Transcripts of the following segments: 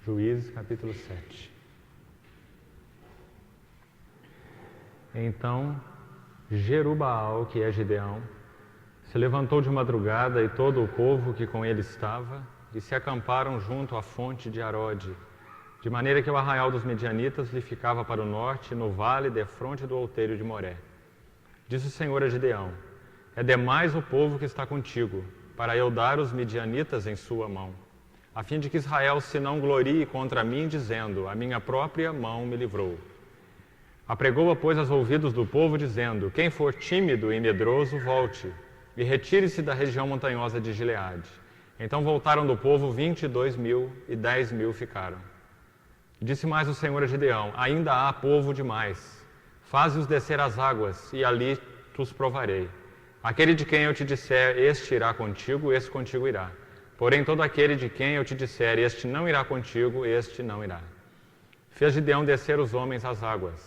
Juízes, capítulo 7. Então, Jerubaal, que é Gideão, se levantou de madrugada e todo o povo que com ele estava, e se acamparam junto à fonte de Arode, de maneira que o arraial dos medianitas lhe ficava para o norte, no vale defronte do outeiro de Moré. Disse o Senhor a Gideão: é demais o povo que está contigo, para eu dar os medianitas em sua mão, a fim de que Israel se não glorie contra mim, dizendo: a minha própria mão me livrou. Apregou-a, pois, aos ouvidos do povo, dizendo: quem for tímido e medroso, volte, e retire-se da região montanhosa de Gileade. Então voltaram do povo 22.000, e 10.000 ficaram. Disse mais o Senhor a Gideão: ainda há povo demais. Faze-os descer às águas, e ali os provarei. Aquele de quem eu te disser, este irá contigo, este contigo irá. Porém, todo aquele de quem eu te disser, este não irá contigo, este não irá. Fez Gideão descer os homens às águas.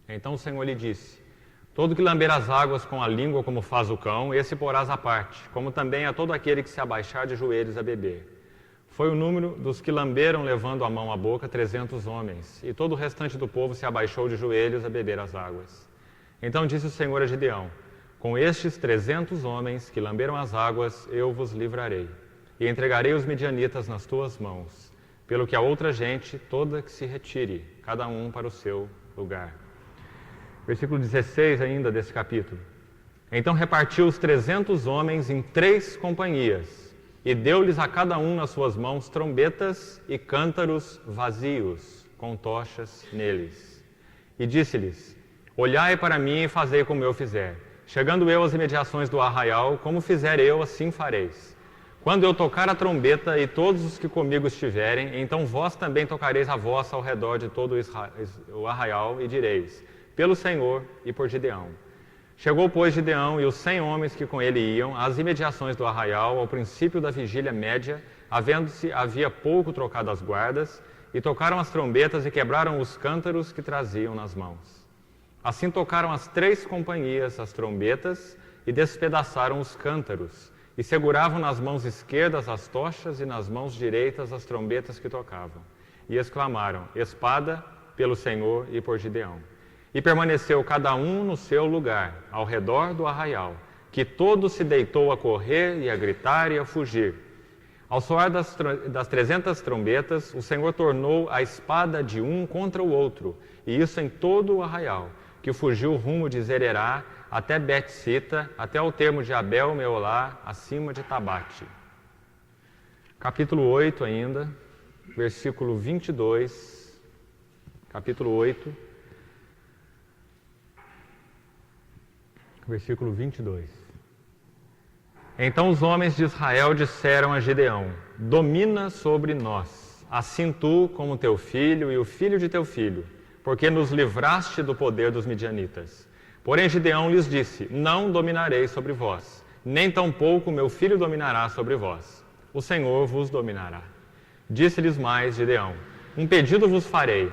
Então o Senhor lhe disse: todo que lamber as águas com a língua como faz o cão, esse porás à parte, como também a todo aquele que se abaixar de joelhos a beber. Foi o número dos que lamberam levando a mão à boca 300 homens, e todo o restante do povo se abaixou de joelhos a beber as águas. Então disse o Senhor a Gideão: com estes 300 homens que lamberam as águas, eu vos livrarei, e entregarei os medianitas nas tuas mãos, pelo que a outra gente toda que se retire, cada um para o seu lugar. Versículo 16 ainda desse capítulo. Então repartiu os 300 homens em 3 companhias, e deu-lhes a cada um nas suas mãos trombetas e cântaros vazios, com tochas neles. E disse-lhes: olhai para mim e fazei como eu fizer. Chegando eu às imediações do arraial, como fizer eu, assim fareis. Quando eu tocar a trombeta e todos os que comigo estiverem, então vós também tocareis a vossa ao redor de todo o arraial, e direis: pelo Senhor e por Gideão. Chegou, pois, Gideão e os 100 homens que com ele iam às imediações do arraial, ao princípio da vigília média, havia pouco trocado as guardas, e tocaram as trombetas e quebraram os cântaros que traziam nas mãos. Assim tocaram as 3 companhias as trombetas e despedaçaram os cântaros, e seguravam nas mãos esquerdas as tochas e nas mãos direitas as trombetas que tocavam. E exclamaram: espada pelo Senhor e por Gideão. E permaneceu cada um no seu lugar, ao redor do arraial, que todo se deitou a correr e a gritar e a fugir. Ao soar das 300 trombetas, o Senhor tornou a espada de um contra o outro, e isso em todo o arraial, que fugiu rumo de Zererá até Bet-sita, até o termo de Abel-meolá, acima de Tabate. Capítulo 8 ainda, versículo 22, capítulo 8, versículo 22. Então os homens de Israel disseram a Gideão: domina sobre nós, assim tu como teu filho e o filho de teu filho, porque nos livraste do poder dos midianitas. Porém Gideão lhes disse: não dominarei sobre vós, nem tampouco meu filho dominará sobre vós. O Senhor vos dominará. Disse-lhes mais Gideão: um pedido vos farei,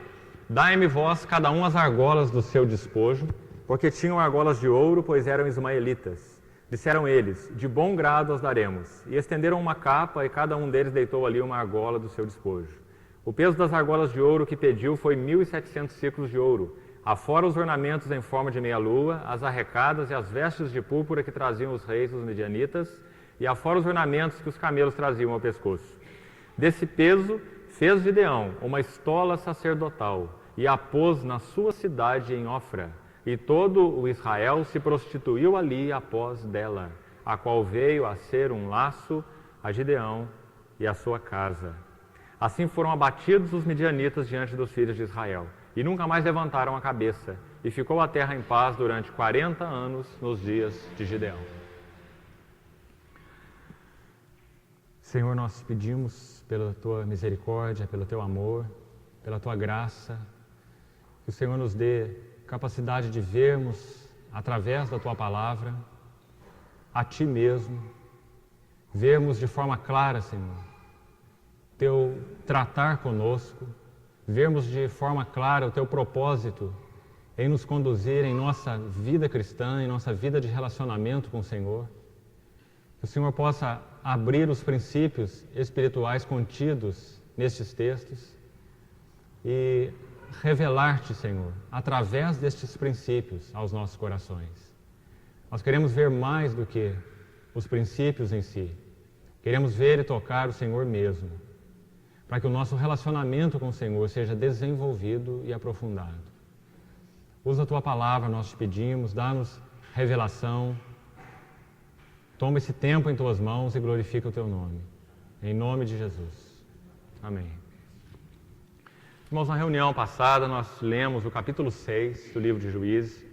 dai-me vós cada um as argolas do seu despojo, porque tinham argolas de ouro, pois eram ismaelitas. Disseram eles: de bom grado as daremos. E estenderam uma capa, e cada um deles deitou ali uma argola do seu despojo. O peso das argolas de ouro que pediu foi 1.700 ciclos de ouro, afora os ornamentos em forma de meia-lua, as arrecadas e as vestes de púrpura que traziam os reis dos medianitas, e afora os ornamentos que os camelos traziam ao pescoço. Desse peso fez Gideão uma estola sacerdotal, e a pôs na sua cidade em Ofra. E todo o Israel se prostituiu ali após dela, a qual veio a ser um laço a Gideão e a sua casa. Assim foram abatidos os midianitas diante dos filhos de Israel, e nunca mais levantaram a cabeça, e ficou a terra em paz durante 40 anos nos dias de Gideão. Senhor, nós pedimos pela Tua misericórdia, pelo Teu amor, pela Tua graça, que o Senhor nos dê capacidade de vermos, através da Tua palavra, a Ti mesmo, vermos de forma clara, Senhor, Teu tratar conosco, vermos de forma clara o Teu propósito em nos conduzir em nossa vida cristã, em nossa vida de relacionamento com o Senhor. Que o Senhor possa abrir os princípios espirituais contidos nestes textos e revelar-te, Senhor, através destes princípios aos nossos corações. Nós queremos ver mais do que os princípios em si. Queremos ver e tocar o Senhor mesmo, para que o nosso relacionamento com o Senhor seja desenvolvido e aprofundado. Usa a Tua palavra, nós te pedimos, dá-nos revelação. Toma esse tempo em Tuas mãos e glorifica o Teu nome. Em nome de Jesus. Amém. Irmãos, na reunião passada nós lemos o capítulo 6 do livro de Juízes,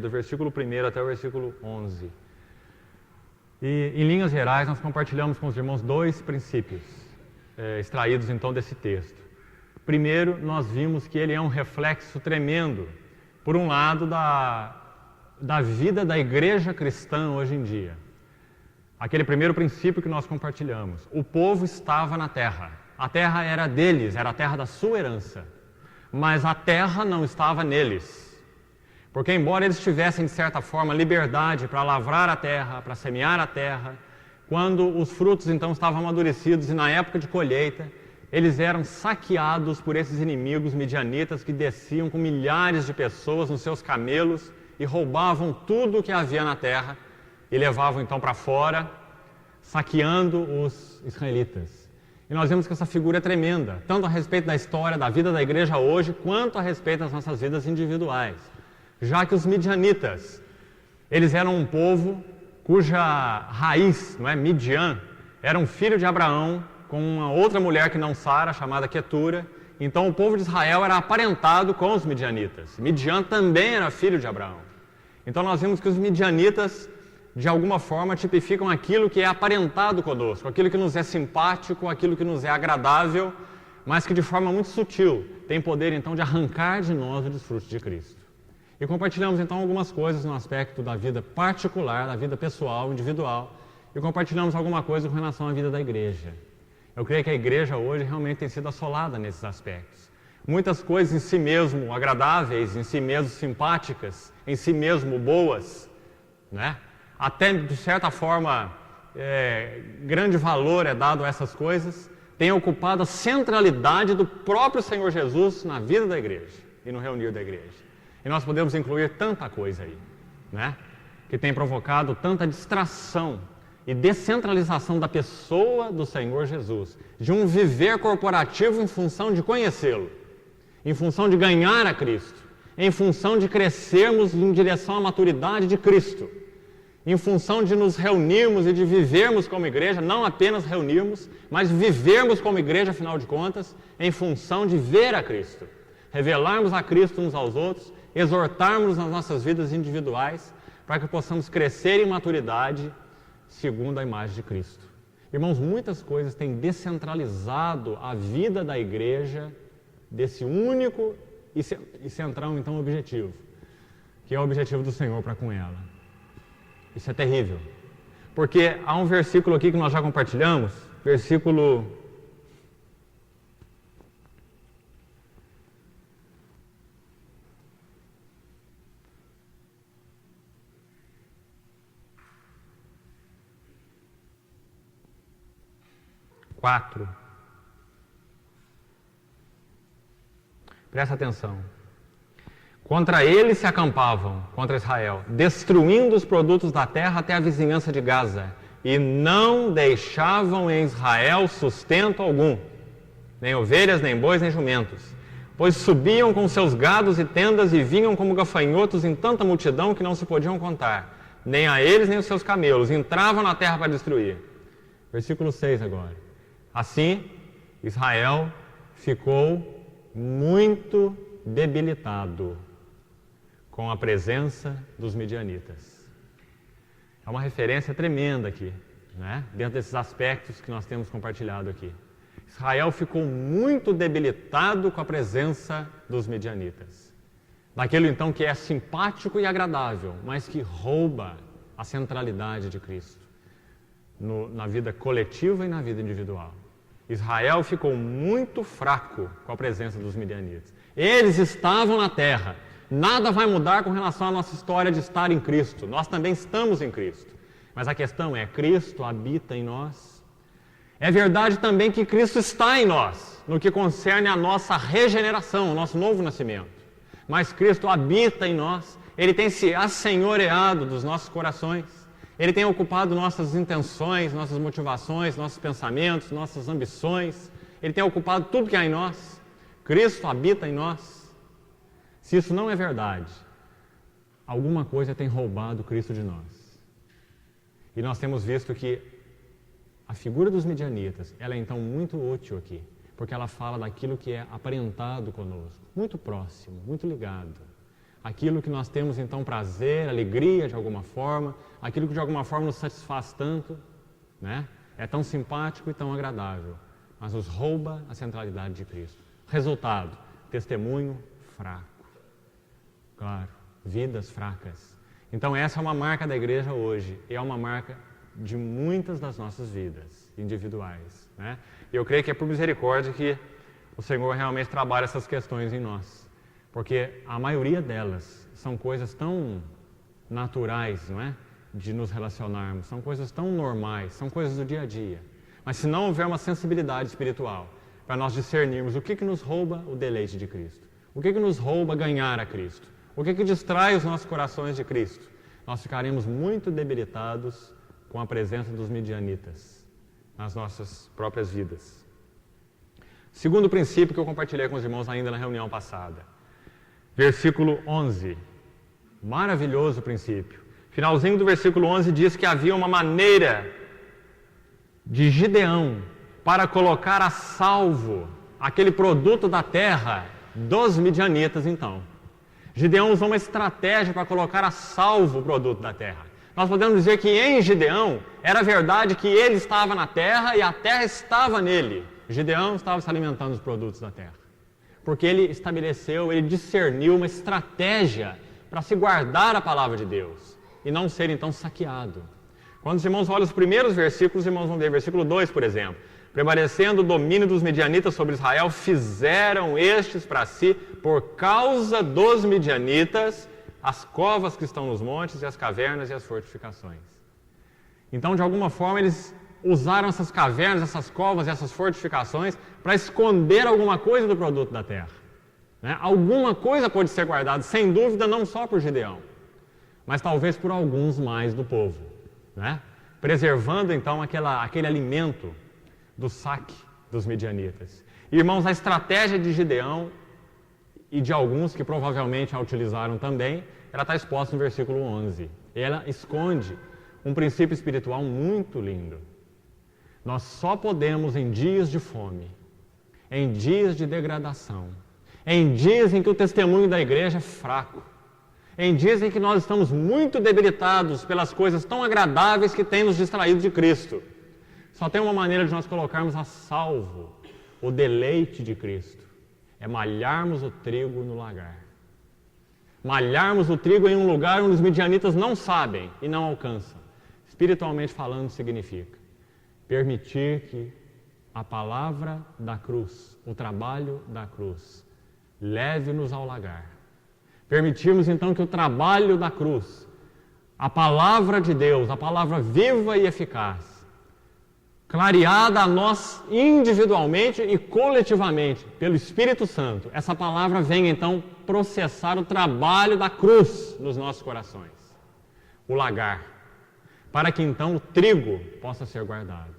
do versículo 1 até o versículo 11. E, em linhas gerais, nós compartilhamos com os irmãos dois princípios extraídos então desse texto. Primeiro, nós vimos que ele é um reflexo tremendo, por um lado, da vida da igreja cristã hoje em dia. Aquele primeiro princípio que nós compartilhamos. O povo estava na terra. A terra era deles, era a terra da sua herança. Mas a terra não estava neles. Porque embora eles tivessem, de certa forma, liberdade para lavrar a terra, para semear a terra, quando os frutos então estavam amadurecidos e na época de colheita, eles eram saqueados por esses inimigos midianitas que desciam com milhares de pessoas nos seus camelos e roubavam tudo o que havia na terra e levavam então para fora, saqueando os israelitas. E nós vemos que essa figura é tremenda, tanto a respeito da história da vida da igreja hoje, quanto a respeito das nossas vidas individuais. Já que os midianitas, eles eram um povo cuja raiz, não é, Midian, era um filho de Abraão com uma outra mulher que não Sara, chamada Quetura. Então o povo de Israel era aparentado com os midianitas. Midian também era filho de Abraão. Então nós vimos que os midianitas, de alguma forma, tipificam aquilo que é aparentado conosco, aquilo que nos é simpático, aquilo que nos é agradável, mas que de forma muito sutil tem poder então de arrancar de nós os frutos de Cristo. E compartilhamos então algumas coisas no aspecto da vida particular, da vida pessoal, individual, e compartilhamos alguma coisa com relação à vida da igreja. Eu creio que a igreja hoje realmente tem sido assolada nesses aspectos. Muitas coisas em si mesmo agradáveis, em si mesmo simpáticas, em si mesmo boas, né? Até de certa forma grande valor é dado a essas coisas, tem ocupado a centralidade do próprio Senhor Jesus na vida da igreja e no reunir da igreja. E nós podemos incluir tanta coisa aí, né? Que tem provocado tanta distração e descentralização da pessoa do Senhor Jesus, de um viver corporativo em função de conhecê-lo, em função de ganhar a Cristo, em função de crescermos em direção à maturidade de Cristo, em função de nos reunirmos e de vivermos como igreja, não apenas reunirmos, mas vivermos como igreja, afinal de contas, em função de ver a Cristo, revelarmos a Cristo uns aos outros, exortarmos nas nossas vidas individuais, para que possamos crescer em maturidade segundo a imagem de Cristo. Irmãos, muitas coisas têm descentralizado a vida da igreja desse único e central, então, objetivo, que é o objetivo do Senhor para com ela. Isso é terrível, porque há um versículo aqui que nós já compartilhamos, versículo 4. Presta atenção. Contra ele se acampavam, contra Israel, destruindo os produtos da terra até a vizinhança de Gaza, e não deixavam em Israel sustento algum, nem ovelhas, nem bois, nem jumentos, pois subiam com seus gados e tendas e vinham como gafanhotos em tanta multidão que não se podiam contar, nem a eles nem os seus camelos, entravam na terra para destruir. Versículo 6 agora. Assim, Israel ficou muito debilitado com a presença dos midianitas. É uma referência tremenda aqui, né? Dentro desses aspectos que nós temos compartilhado aqui. Israel ficou muito debilitado com a presença dos midianitas. Daquilo então que é simpático e agradável, mas que rouba a centralidade de Cristo na vida coletiva e na vida individual. Israel ficou muito fraco com a presença dos midianitas. Eles estavam na terra. Nada vai mudar com relação à nossa história de estar em Cristo. Nós também estamos em Cristo. Mas a questão é, Cristo habita em nós? É verdade também que Cristo está em nós, no que concerne a nossa regeneração, o nosso novo nascimento. Mas Cristo habita em nós, Ele tem se assenhoreado dos nossos corações, Ele tem ocupado nossas intenções, nossas motivações, nossos pensamentos, nossas ambições, Ele tem ocupado tudo que há em nós. Cristo habita em nós. Se isso não é verdade, alguma coisa tem roubado Cristo de nós. E nós temos visto que a figura dos midianitas, ela é então muito útil aqui, porque ela fala daquilo que é aparentado conosco, muito próximo, muito ligado. Aquilo que nós temos então prazer, alegria de alguma forma, aquilo que de alguma forma nos satisfaz tanto, né? É tão simpático e tão agradável, mas nos rouba a centralidade de Cristo. Resultado, testemunho fraco. Claro, vidas fracas. Então essa é uma marca da igreja hoje, e é uma marca de muitas das nossas vidas individuais, né? E eu creio que é por misericórdia que o Senhor realmente trabalha essas questões em nós, porque a maioria delas são coisas tão naturais, não é? De nos relacionarmos, são coisas tão normais, são coisas do dia a dia. Mas se não houver uma sensibilidade espiritual para nós discernirmos o que nos rouba o deleite de Cristo, o que nos rouba ganhar a Cristo, o que distrai os nossos corações de Cristo, nós ficaremos muito debilitados com a presença dos midianitas nas nossas próprias vidas. Segundo princípio que eu compartilhei com os irmãos ainda na reunião passada. Versículo 11. Maravilhoso princípio. Finalzinho do versículo 11 diz que havia uma maneira de Gideão para colocar a salvo aquele produto da terra dos midianitas então. Gideão usou uma estratégia para colocar a salvo o produto da terra. Nós podemos dizer que em Gideão era verdade que ele estava na terra e a terra estava nele. Gideão estava se alimentando dos produtos da terra. Porque ele estabeleceu, ele discerniu uma estratégia para se guardar a palavra de Deus e não ser então saqueado. Quando os irmãos olham os primeiros versículos, os irmãos vão ver, versículo 2, por exemplo. Prevalecendo o domínio dos midianitas sobre Israel, fizeram estes para si, por causa dos midianitas, as covas que estão nos montes e as cavernas e as fortificações. Então, de alguma forma, eles usaram essas cavernas, essas covas e essas fortificações para esconder alguma coisa do produto da terra. Né? Alguma coisa pode ser guardada, sem dúvida, não só por Gideão, mas talvez por alguns mais do povo. Né? Preservando, então, aquele alimento do saque dos midianitas. Irmãos, a estratégia de Gideão e de alguns que provavelmente a utilizaram também, ela está exposta no versículo 11. Ela esconde um princípio espiritual muito lindo. Nós só podemos, em dias de fome, em dias de degradação, em dias em que o testemunho da igreja é fraco, em dias em que nós estamos muito debilitados pelas coisas tão agradáveis que têm nos distraído de Cristo, só tem uma maneira de nós colocarmos a salvo o deleite de Cristo. É malharmos o trigo no lagar. Malharmos o trigo em um lugar onde os midianitas não sabem e não alcançam. Espiritualmente falando, significa permitir que a palavra da cruz, o trabalho da cruz, leve-nos ao lagar. Permitirmos então que o trabalho da cruz, a palavra de Deus, a palavra viva e eficaz, clareada a nós individualmente e coletivamente pelo Espírito Santo, essa palavra vem então processar o trabalho da cruz nos nossos corações, o lagar, para que então o trigo possa ser guardado.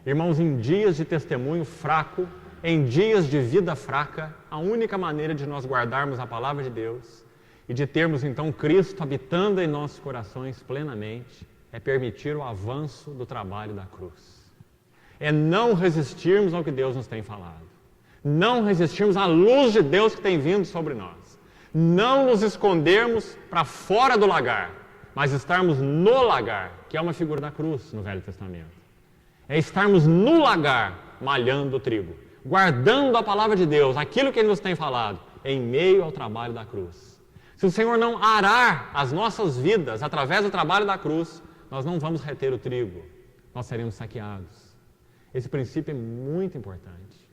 Irmãos, em dias de testemunho fraco, em dias de vida fraca, a única maneira de nós guardarmos a palavra de Deus e de termos então Cristo habitando em nossos corações plenamente é permitir o avanço do trabalho da cruz. É não resistirmos ao que Deus nos tem falado. Não resistirmos à luz de Deus que tem vindo sobre nós. Não nos escondermos para fora do lagar, mas estarmos no lagar, que é uma figura da cruz no Velho Testamento. É estarmos no lagar, malhando o trigo, guardando a palavra de Deus, aquilo que Ele nos tem falado, em meio ao trabalho da cruz. Se o Senhor não arar as nossas vidas através do trabalho da cruz, nós não vamos reter o trigo, nós seremos saqueados. Esse princípio é muito importante.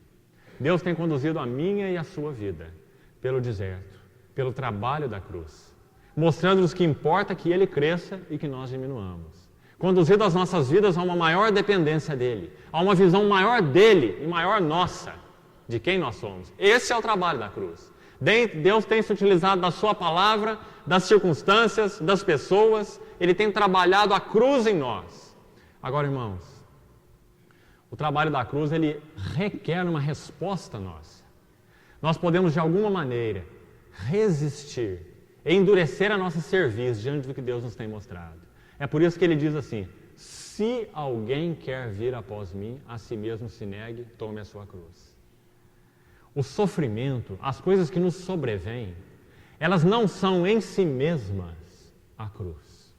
Deus tem conduzido a minha e a sua vida pelo deserto, pelo trabalho da cruz, mostrando-nos que importa que Ele cresça e que nós diminuamos. conduzido as nossas vidas a uma maior dependência dele, a uma visão maior dele e maior nossa, de quem nós somos. Esse é o trabalho da cruz. Deus tem se utilizado da sua palavra, das circunstâncias, das pessoas, ele tem trabalhado a cruz em nós. Agora, irmãos, o trabalho da cruz, ele requer uma resposta nossa. Nós podemos, de alguma maneira, resistir, endurecer a nossa cerviz diante do que Deus nos tem mostrado. É por isso que ele diz assim: se alguém quer vir após mim, a si mesmo se negue, tome a sua cruz. O sofrimento, as coisas que nos sobrevêm, elas não são em si mesmas a cruz.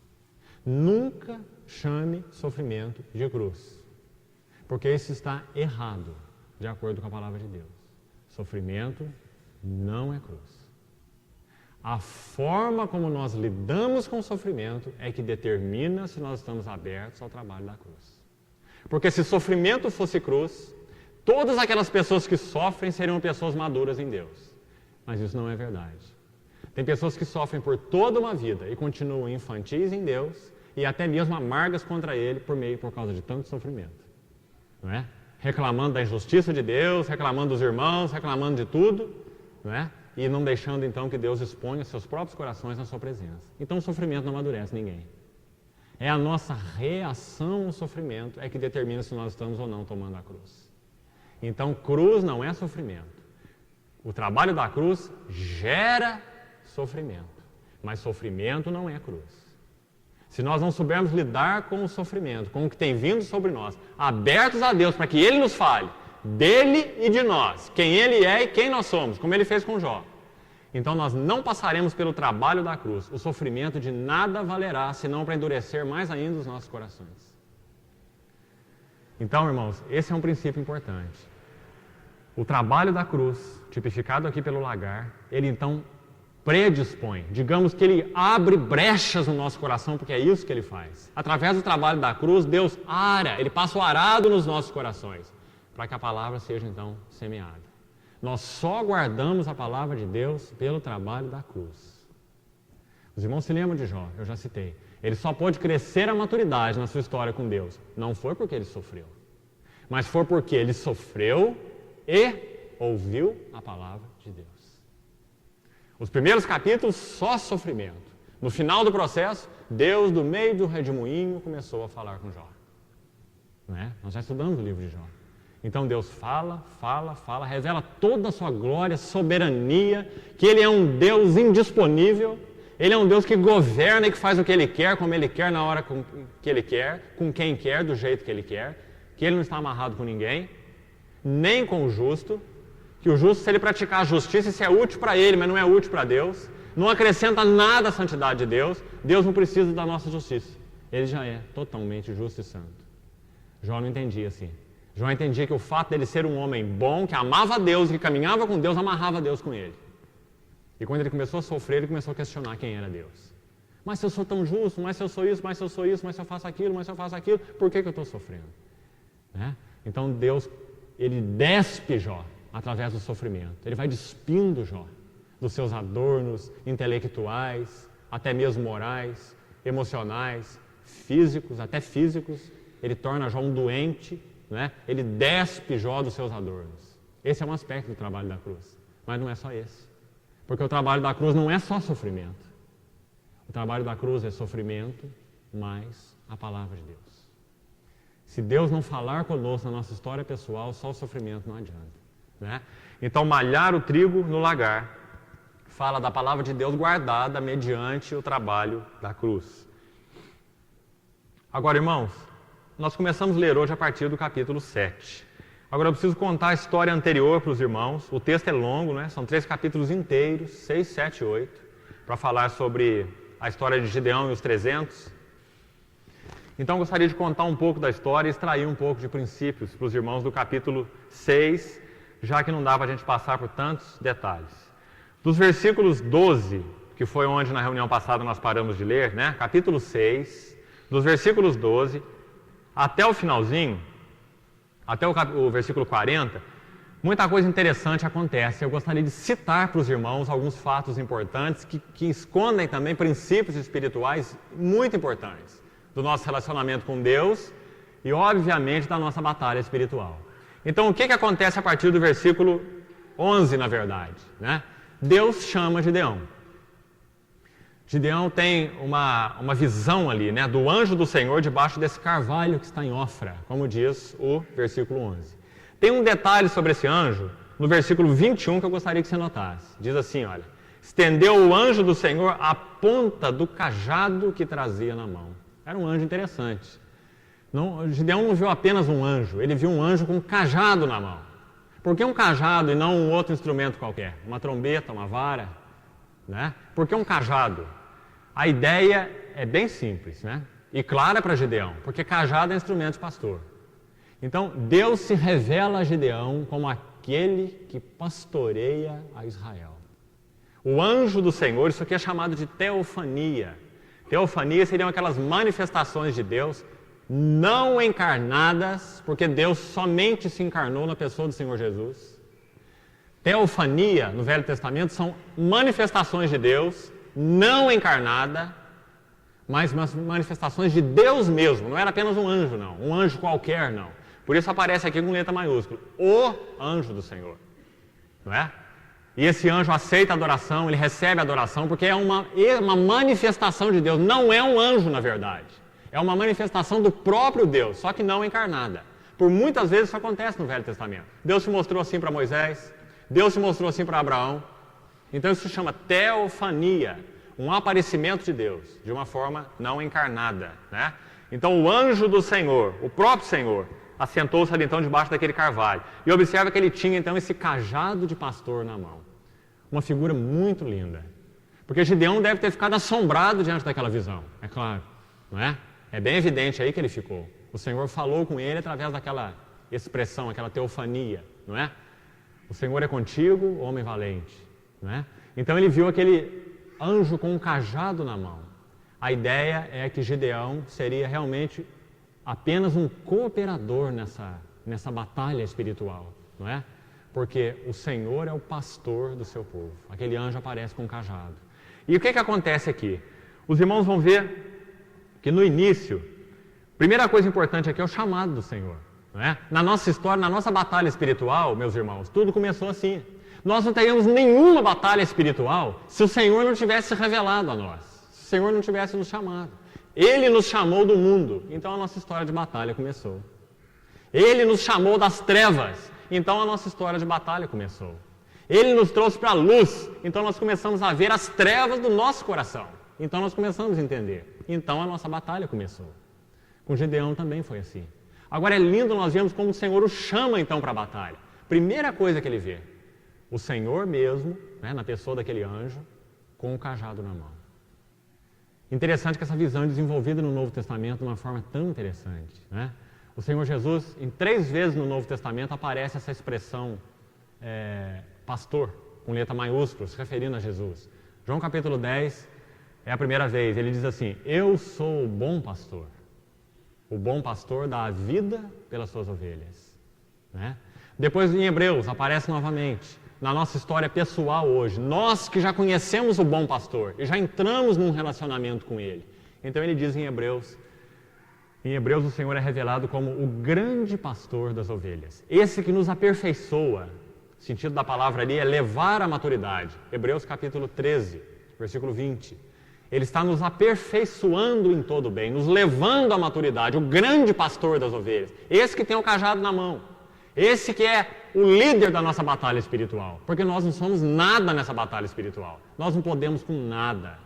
Nunca chame sofrimento de cruz, porque isso está errado, de acordo com a palavra de Deus. Sofrimento não é cruz. A forma como nós lidamos com o sofrimento é que determina se nós estamos abertos ao trabalho da cruz. Porque se sofrimento fosse cruz, todas aquelas pessoas que sofrem seriam pessoas maduras em Deus. Mas isso não é verdade. Tem pessoas que sofrem por toda uma vida e continuam infantis em Deus e até mesmo amargas contra Ele por causa de tanto sofrimento. Não é? Reclamando da injustiça de Deus, reclamando dos irmãos, reclamando de tudo, não é? E não deixando então que Deus exponha seus próprios corações na sua presença. Então o sofrimento não amadurece ninguém. É a nossa reação ao sofrimento é que determina se nós estamos ou não tomando a cruz. Então cruz não é sofrimento. O trabalho da cruz gera sofrimento, mas sofrimento não é cruz. Se nós não soubermos lidar com o sofrimento, com o que tem vindo sobre nós, abertos a Deus para que Ele nos fale, dele e de nós, quem Ele é e quem nós somos, como Ele fez com Jó. Então nós não passaremos pelo trabalho da cruz. O sofrimento de nada valerá, senão para endurecer mais ainda os nossos corações. Então, irmãos, esse é um princípio importante. O trabalho da cruz, tipificado aqui pelo lagar, ele então predispõe, digamos que ele abre brechas no nosso coração, porque é isso que ele faz. Através do trabalho da cruz, Deus ara, ele passa o arado nos nossos corações, para que a palavra seja então semeada. Nós só guardamos a palavra de Deus pelo trabalho da cruz. Os irmãos se lembram de Jó, eu já citei. Ele só pôde crescer a maturidade na sua história com Deus. Não foi porque ele sofreu, mas foi porque ele sofreu e ouviu a palavra de Deus. Os primeiros capítulos, só sofrimento. No final do processo, Deus, do meio do redemoinho, começou a falar com Jó. Não é? Nós já estudamos o livro de Jó. Então Deus fala, revela toda a sua glória, soberania, que Ele é um Deus indisponível, Ele é um Deus que governa e que faz o que Ele quer, como Ele quer, na hora que Ele quer, com quem quer, do jeito que Ele quer, que Ele não está amarrado com ninguém, nem com o justo, que o justo, se ele praticar a justiça, isso é útil para ele, mas não é útil para Deus, não acrescenta nada à santidade de Deus, Deus não precisa da nossa justiça, Ele já é totalmente justo e santo. Jó não entendia assim. Jó entendia que o fato dele ser um homem bom, que amava a Deus, que caminhava com Deus, amarrava Deus com ele. E quando ele começou a sofrer, ele começou a questionar quem era Deus. Mas se eu sou tão justo, mas se eu sou isso, mas se eu sou isso, mas se eu faço aquilo, mas se eu faço aquilo, por que eu estou sofrendo? Né? Então Deus, ele despe Jó através do sofrimento. Ele vai despindo Jó dos seus adornos intelectuais, até mesmo morais, emocionais, físicos, até físicos. Ele torna Jó um doente, né? Ele despe Jó dos seus adornos. Esse é um aspecto do trabalho da cruz. Mas não é só esse. Porque o trabalho da cruz não é só sofrimento. O trabalho da cruz é sofrimento, mais a palavra de Deus. Se Deus não falar conosco na nossa história pessoal, só o sofrimento não adianta. Né? Então, malhar o trigo no lagar fala da palavra de Deus guardada mediante o trabalho da cruz. Agora, irmãos, nós começamos a ler hoje a partir do capítulo 7. Agora eu preciso contar a história anterior para os irmãos. O texto é longo, né? São 3 capítulos inteiros, 6, 7 e 8, para falar sobre a história de Gideão e os 300. Então eu gostaria de contar um pouco da história e extrair um pouco de princípios para os irmãos do capítulo 6, já que não dá para a gente passar por tantos detalhes. Dos versículos 12, que foi onde na reunião passada nós paramos de ler, né? Capítulo 6, dos versículos 12 até o finalzinho, até o versículo 40, muita coisa interessante acontece. Eu gostaria de citar para os irmãos alguns fatos importantes que escondem também princípios espirituais muito importantes. do nosso relacionamento com Deus e, obviamente, da nossa batalha espiritual. Então, o que acontece a partir do versículo 11, na verdade? Né? Deus chama Gideão. Gideão tem uma visão ali, né, do anjo do Senhor debaixo desse carvalho que está em Ofra, como diz o versículo 11. Tem um detalhe sobre esse anjo, no versículo 21, que eu gostaria que você notasse. Diz assim, olha, estendeu o anjo do Senhor a ponta do cajado que trazia na mão. Era um anjo interessante. Gideão não viu apenas um anjo, ele viu um anjo com um cajado na mão. Por que um cajado e não um outro instrumento qualquer? Uma trombeta, uma vara? Né? Por que um cajado? A ideia é bem simples, né? E clara para Gideão, porque cajado é instrumento de pastor. Então, Deus se revela a Gideão como aquele que pastoreia a Israel. O anjo do Senhor, isso aqui é chamado de teofania. Teofania seriam aquelas manifestações de Deus não encarnadas, porque Deus somente se encarnou na pessoa do Senhor Jesus. Teofania, no Velho Testamento, são manifestações de Deus não encarnada, mas manifestações de Deus mesmo. Não era apenas um anjo, não. Um anjo qualquer, não. Por isso aparece aqui com letra maiúscula. O anjo do Senhor. Não é? E esse anjo aceita a adoração, ele recebe a adoração, porque é uma manifestação de Deus. Não é um anjo, na verdade. É uma manifestação do próprio Deus, só que não encarnada. Por muitas vezes isso acontece no Velho Testamento. Deus se mostrou assim para Moisés, Deus se mostrou assim para Abraão. Então isso se chama teofania, um aparecimento de Deus, de uma forma não encarnada. Né? Então o anjo do Senhor, o próprio Senhor, assentou-se ali então debaixo daquele carvalho. E observa que ele tinha então esse cajado de pastor na mão. Uma figura muito linda. Porque Gideão deve ter ficado assombrado diante daquela visão, é claro. Não é? É bem evidente aí que ele ficou. O Senhor falou com ele através daquela expressão, aquela teofania, não é? O Senhor é contigo, homem valente, não é? Então ele viu aquele anjo com um cajado na mão. A ideia é que Gideão seria realmente apenas um cooperador nessa batalha espiritual, não é? Porque o Senhor é o pastor do seu povo. Aquele anjo aparece com um cajado. E o que acontece aqui? Os irmãos vão ver que no início, primeira coisa importante aqui é o chamado do Senhor. Não é? Na nossa história, na nossa batalha espiritual, meus irmãos, tudo começou assim. Nós não teríamos nenhuma batalha espiritual se o Senhor não tivesse revelado a nós, se o Senhor não tivesse nos chamado. Ele nos chamou do mundo, então a nossa história de batalha começou. Ele nos chamou das trevas, então a nossa história de batalha começou. Ele nos trouxe para a luz, então nós começamos a ver as trevas do nosso coração. Então nós começamos a entender. Então a nossa batalha começou. Com Gideão também foi assim. Agora é lindo nós vemos como o Senhor o chama então para a batalha. Primeira coisa que ele vê, o Senhor mesmo, né, na pessoa daquele anjo, com o cajado na mão. Interessante que essa visão é desenvolvida no Novo Testamento de uma forma tão interessante. Né? O Senhor Jesus, em 3 vezes no Novo Testamento, aparece essa expressão pastor, com letra maiúscula, se referindo a Jesus. João capítulo 10 é a primeira vez, ele diz assim, eu sou o bom pastor. O bom pastor dá a vida pelas suas ovelhas. Né? Depois em Hebreus aparece novamente, na nossa história pessoal hoje, nós que já conhecemos o bom pastor e já entramos num relacionamento com ele. Então ele diz em Hebreus o Senhor é revelado como o grande pastor das ovelhas. Esse que nos aperfeiçoa, o sentido da palavra ali é levar à maturidade. Hebreus capítulo 13, versículo 20. Ele está nos aperfeiçoando em todo o bem, nos levando à maturidade, o grande pastor das ovelhas. Esse que tem o cajado na mão. Esse que é o líder da nossa batalha espiritual. Porque nós não somos nada nessa batalha espiritual. Nós não podemos com nada.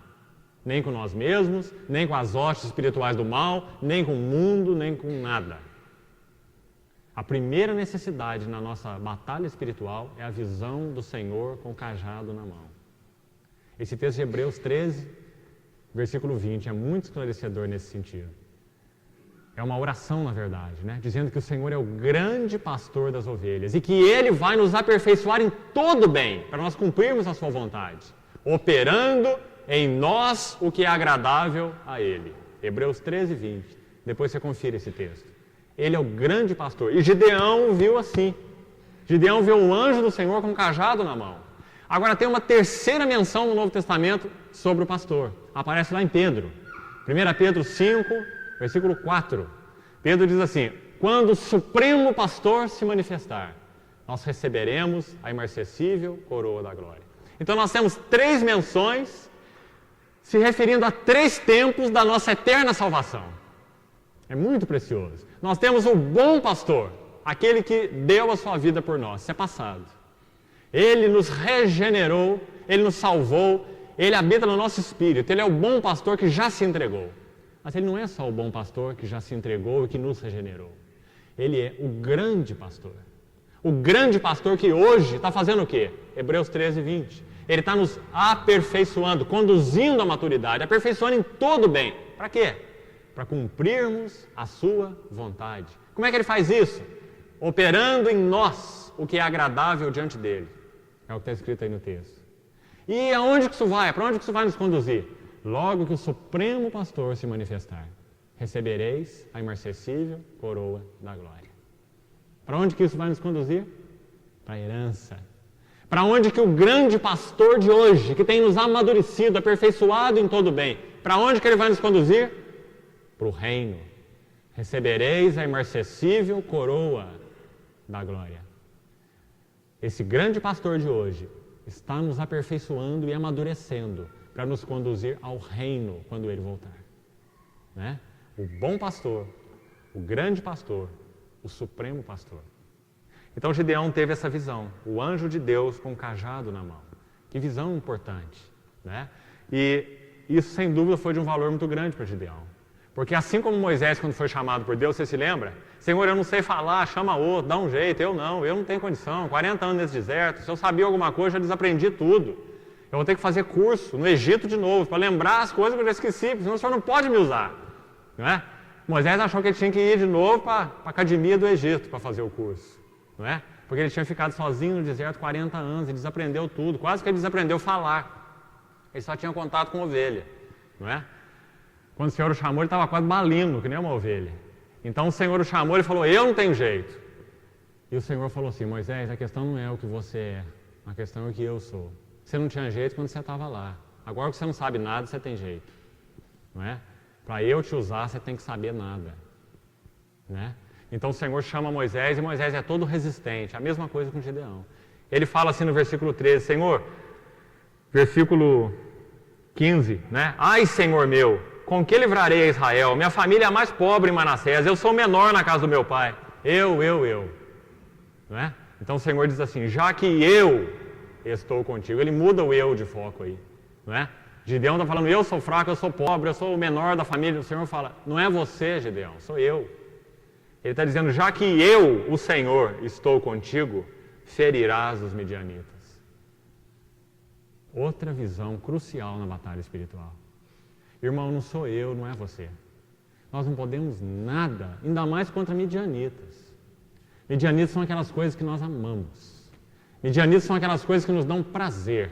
Nem com nós mesmos, nem com as hostes espirituais do mal, nem com o mundo, nem com nada. A primeira necessidade na nossa batalha espiritual é a visão do Senhor com o cajado na mão. Esse texto de Hebreus 13, versículo 20, é muito esclarecedor nesse sentido. É uma oração, na verdade, né? Dizendo que o Senhor é o grande pastor das ovelhas e que Ele vai nos aperfeiçoar em todo bem, para nós cumprirmos a sua vontade, operando em nós o que é agradável a Ele. Hebreus 13, 20. Depois você confira esse texto. Ele é o grande pastor. E Gideão viu assim. Gideão viu um anjo do Senhor com um cajado na mão. Agora tem uma terceira menção no Novo Testamento sobre o pastor. Aparece lá em Pedro. 1 Pedro 5, versículo 4, Pedro diz assim: quando o Supremo Pastor se manifestar, nós receberemos a imarcessível coroa da glória. Então nós temos 3 menções se referindo a 3 tempos da nossa eterna salvação. É muito precioso. Nós temos o bom pastor, aquele que deu a sua vida por nós. Isso é passado. Ele nos regenerou, ele nos salvou, ele habita no nosso espírito. Ele é o bom pastor que já se entregou. Mas ele não é só o bom pastor que já se entregou e que nos regenerou. Ele é o grande pastor. O grande pastor que hoje está fazendo o quê? Hebreus 13, 20. Ele está nos aperfeiçoando, conduzindo à maturidade, aperfeiçoando em todo o bem. Para quê? Para cumprirmos a sua vontade. Como é que ele faz isso? Operando em nós o que é agradável diante dele. É o que está escrito aí no texto. E aonde que isso vai? Para onde que isso vai nos conduzir? Logo que o Supremo Pastor se manifestar, recebereis a imarcessível coroa da glória. Para onde que isso vai nos conduzir? Para a herança. Para onde que o grande pastor de hoje, que tem nos amadurecido, aperfeiçoado em todo o bem, para onde que ele vai nos conduzir? Para o reino. Recebereis a imarcessível coroa da glória. Esse grande pastor de hoje está nos aperfeiçoando e amadurecendo para nos conduzir ao reino quando ele voltar. Né? O bom pastor, o grande pastor, o supremo pastor. Então Gideão teve essa visão, o anjo de Deus com o cajado na mão. Que visão importante, né? E isso sem dúvida foi de um valor muito grande para Gideão. Porque assim como Moisés, quando foi chamado por Deus, você se lembra? Senhor, eu não sei falar, chama outro, dá um jeito, eu não tenho condição, 40 anos nesse deserto, se eu sabia alguma coisa, eu já desaprendi tudo. Eu vou ter que fazer curso no Egito de novo, para lembrar as coisas que eu já esqueci, porque senão o Senhor não pode me usar. Não é? Moisés achou que ele tinha que ir de novo para a academia do Egito para fazer o curso. Não é? Porque ele tinha ficado sozinho no deserto 40 anos, ele desaprendeu tudo, quase que ele desaprendeu falar. Ele só tinha contato com ovelha, não é? Quando o Senhor o chamou, ele estava quase balindo, que nem uma ovelha. Então o Senhor o chamou e falou, eu não tenho jeito. E o Senhor falou assim, Moisés, a questão não é o que você é, a questão é o que eu sou. Você não tinha jeito quando você estava lá. Agora que você não sabe nada, você tem jeito. Não é? Para eu te usar, você tem que saber nada. Né? Então o Senhor chama Moisés e Moisés é todo resistente. A mesma coisa com Gideão. Ele fala assim no versículo 13, Senhor, versículo 15, né? Ai, Senhor meu, com que livrarei a Israel? Minha família é a mais pobre em Manassés, eu sou o menor na casa do meu pai. Eu. Não é? Então o Senhor diz assim, já que eu estou contigo. Ele muda o eu de foco aí. Não é? Gideão está falando, eu sou fraco, eu sou pobre, eu sou o menor da família. O Senhor fala, não é você, Gideão, sou eu. Ele está dizendo, já que eu, o Senhor, estou contigo, ferirás os midianitas. Outra visão crucial na batalha espiritual. Irmão, não sou eu, não é você. Nós não podemos nada, ainda mais contra midianitas. Midianitas são aquelas coisas que nós amamos. Midianitas são aquelas coisas que nos dão prazer.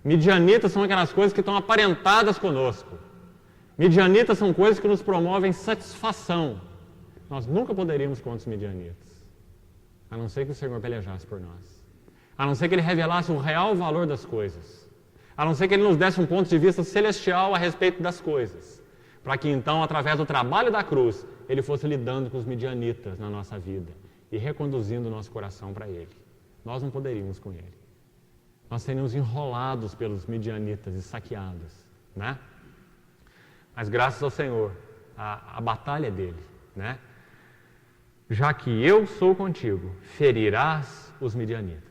Midianitas são aquelas coisas que estão aparentadas conosco. Midianitas são coisas que nos promovem satisfação. Nós nunca poderíamos contra os midianitas, a não ser que o Senhor pelejasse por nós. A não ser que Ele revelasse o real valor das coisas. A não ser que Ele nos desse um ponto de vista celestial a respeito das coisas. Para que então, através do trabalho da cruz, Ele fosse lidando com os midianitas na nossa vida e reconduzindo o nosso coração para Ele. Nós não poderíamos com Ele. Nós seríamos enrolados pelos midianitas e saqueados, né? Mas graças ao Senhor, a batalha é dele, né? Já que eu sou contigo, ferirás os midianitas.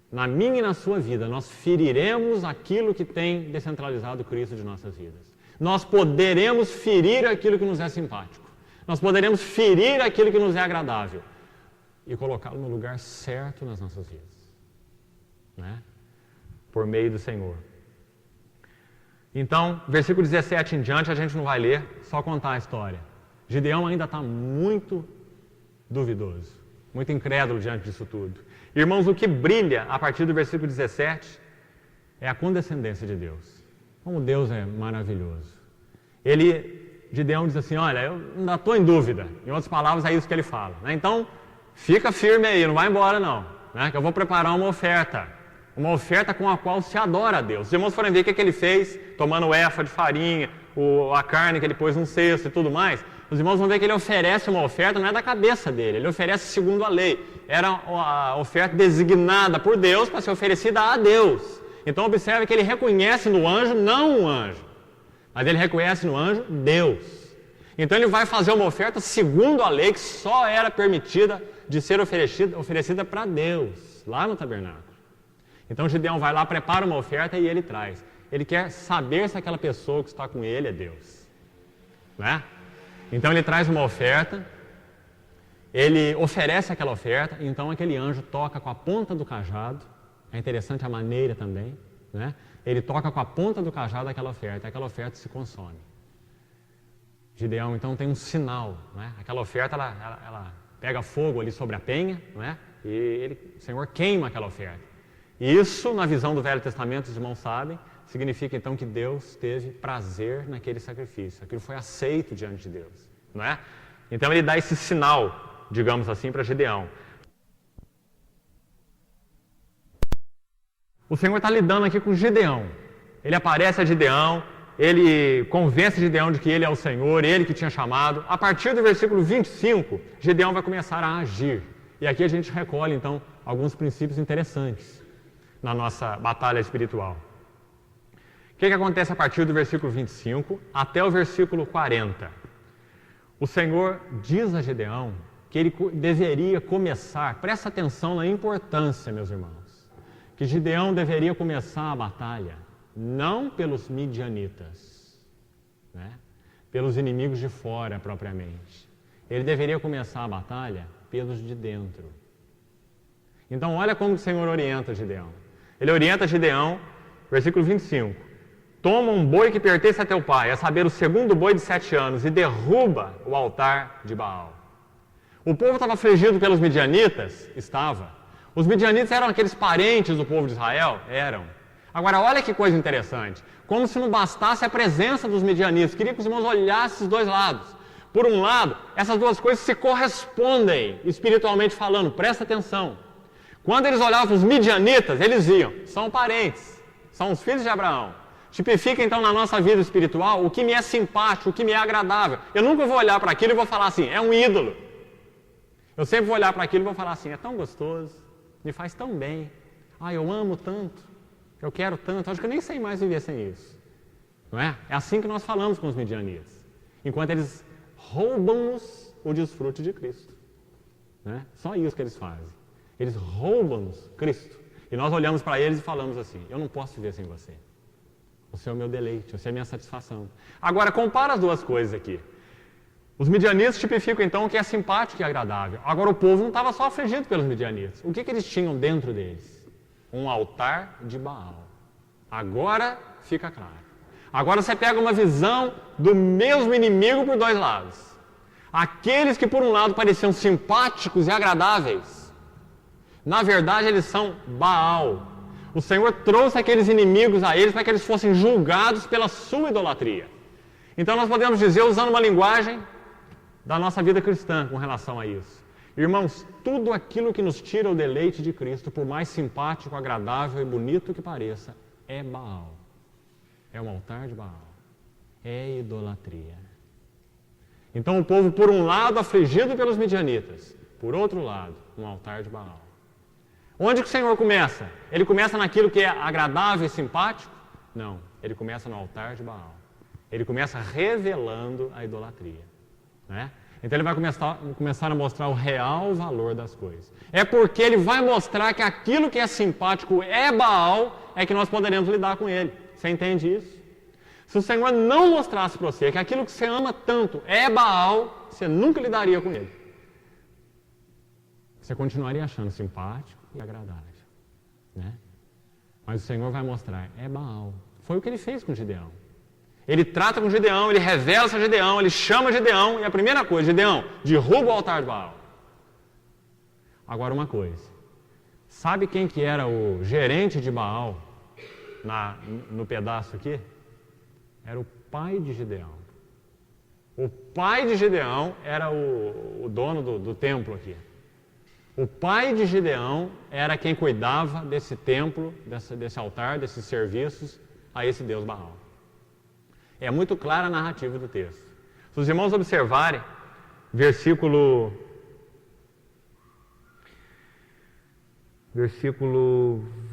Na minha e na sua vida, nós feriremos aquilo que tem descentralizado Cristo de nossas vidas. Nós poderemos ferir aquilo que nos é simpático. Nós poderemos ferir aquilo que nos é agradável e colocá-lo no lugar certo nas nossas vidas, né? Por meio do Senhor. Então, versículo 17 em diante, a gente não vai ler, só contar a história. Gideão ainda está muito duvidoso, muito incrédulo diante disso tudo. Irmãos, o que brilha a partir do versículo 17 é a condescendência de Deus. Como Deus é maravilhoso. Gideão diz assim, olha, eu ainda estou em dúvida. Em outras palavras, é isso que ele fala. Né? Então, fica firme aí, não vai embora não. Né? Que eu vou preparar uma oferta com a qual se adora a Deus. Os irmãos foram ver o que ele fez, tomando o éfa de farinha, a carne que ele pôs num cesto e tudo mais. os irmãos vão ver que ele oferece uma oferta, não é da cabeça dele, ele oferece segundo a lei. Era a oferta designada por Deus para ser oferecida a Deus. Então observe que ele reconhece no anjo, não o anjo, mas ele reconhece no anjo Deus. Então ele vai fazer uma oferta segundo a lei, que só era permitida de ser oferecida para Deus, lá no tabernáculo. Então Gideão vai lá, prepara uma oferta e ele traz. Ele quer saber se aquela pessoa que está com ele é Deus. Né? Então ele traz uma oferta, ele oferece aquela oferta, então aquele anjo toca com a ponta do cajado. É interessante a maneira também. Né? Ele toca com a ponta do cajado aquela oferta se consome. Gideão então tem um sinal. Né? Aquela oferta ela pega fogo ali sobre a penha, né? E o Senhor queima aquela oferta. E isso, na visão do Velho Testamento, os irmãos sabem, significa então que Deus teve prazer naquele sacrifício. Aquilo foi aceito diante de Deus. Não é? Então ele dá esse sinal, digamos assim, para Gideão. O Senhor está lidando aqui com Gideão. Ele aparece a Gideão, ele convence Gideão de que ele é o Senhor, ele que tinha chamado. A partir do versículo 25, Gideão vai começar a agir. E aqui a gente recolhe, então, alguns princípios interessantes na nossa batalha espiritual. O que acontece a partir do versículo 25 até o versículo 40? O Senhor diz a Gideão que ele deveria começar, presta atenção na importância, meus irmãos, que Gideão deveria começar a batalha não pelos midianitas, né? Pelos inimigos de fora propriamente. Ele deveria começar a batalha pelos de dentro. Então olha como o Senhor orienta Gideão. Ele orienta Gideão, versículo 25. Toma um boi que pertence a teu pai, a saber, o segundo boi de 7 anos, e derruba o altar de Baal. O povo estava afligido pelos midianitas? Estava. Os midianitas eram aqueles parentes do povo de Israel? Eram. Agora, olha que coisa interessante. Como se não bastasse a presença dos midianitas. Queria que os irmãos olhassem os dois lados. Por um lado, essas duas coisas se correspondem, espiritualmente falando. Presta atenção. Quando eles olhavam para os midianitas, eles iam. São parentes. São os filhos de Abraão. Tipifica, então, na nossa vida espiritual o que me é simpático, o que me é agradável. Eu nunca vou olhar para aquilo e vou falar assim, é um ídolo. Eu sempre vou olhar para aquilo e vou falar assim, é tão gostoso, me faz tão bem. Ah, eu amo tanto, eu quero tanto, acho que eu nem sei mais viver sem isso. Não é? É assim que nós falamos com os midianitas. Enquanto eles roubam-nos o desfrute de Cristo. Né? Só isso que eles fazem. Eles roubam-nos Cristo. E nós olhamos para eles e falamos assim, eu não posso viver sem você. Você é o meu deleite, você é a minha satisfação. Agora, compara as duas coisas aqui. Os midianitas tipificam, então, o que é simpático e agradável. Agora, o povo não estava só afligido pelos midianitas. O que eles tinham dentro deles? Um altar de Baal. Agora fica claro. Agora você pega uma visão do mesmo inimigo por dois lados. Aqueles que, por um lado, pareciam simpáticos e agradáveis, na verdade, eles são Baal. O Senhor trouxe aqueles inimigos a eles para que eles fossem julgados pela sua idolatria. Então nós podemos dizer, usando uma linguagem da nossa vida cristã com relação a isso. Irmãos, tudo aquilo que nos tira o deleite de Cristo, por mais simpático, agradável e bonito que pareça, é Baal. É um altar de Baal. É idolatria. Então o povo, por um lado, afligido pelos midianitas. Por outro lado, um altar de Baal. Onde que o Senhor começa? Ele começa naquilo que é agradável e simpático? Não, ele começa no altar de Baal. Ele começa revelando a idolatria. Né? Então ele vai começar a mostrar o real valor das coisas. É porque ele vai mostrar que aquilo que é simpático é Baal, é que nós poderemos lidar com ele. Você entende isso? Se o Senhor não mostrasse para você que aquilo que você ama tanto é Baal, você nunca lidaria com ele. Você continuaria achando simpático e agradável, né? Mas o Senhor vai mostrar, é Baal. Foi o que ele fez com Gideão. Ele trata com Gideão, ele revela-se a Gideão, ele chama Gideão, e a primeira coisa, Gideão, derruba o altar de Baal. Agora uma coisa, sabe quem que era o gerente de Baal no pedaço aqui? Era o pai de Gideão. O pai de Gideão era o dono do templo aqui. O pai de Gideão era quem cuidava desse templo, desse altar, desses serviços a esse Deus Baal. É muito clara a narrativa do texto. Se os irmãos observarem, versículo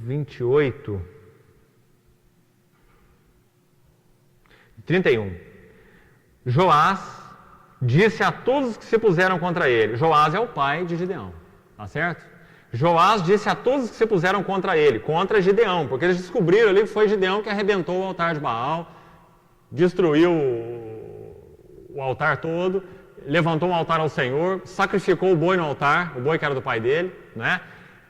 28, 31. Joás disse a todos os que se puseram contra ele. Joás é o pai de Gideão, tá certo? Joás disse a todos os que se puseram contra ele, contra Gideão, porque eles descobriram ali que foi Gideão que arrebentou o altar de Baal, destruiu o altar todo, levantou um altar ao Senhor, sacrificou o boi no altar, o boi que era do pai dele, né?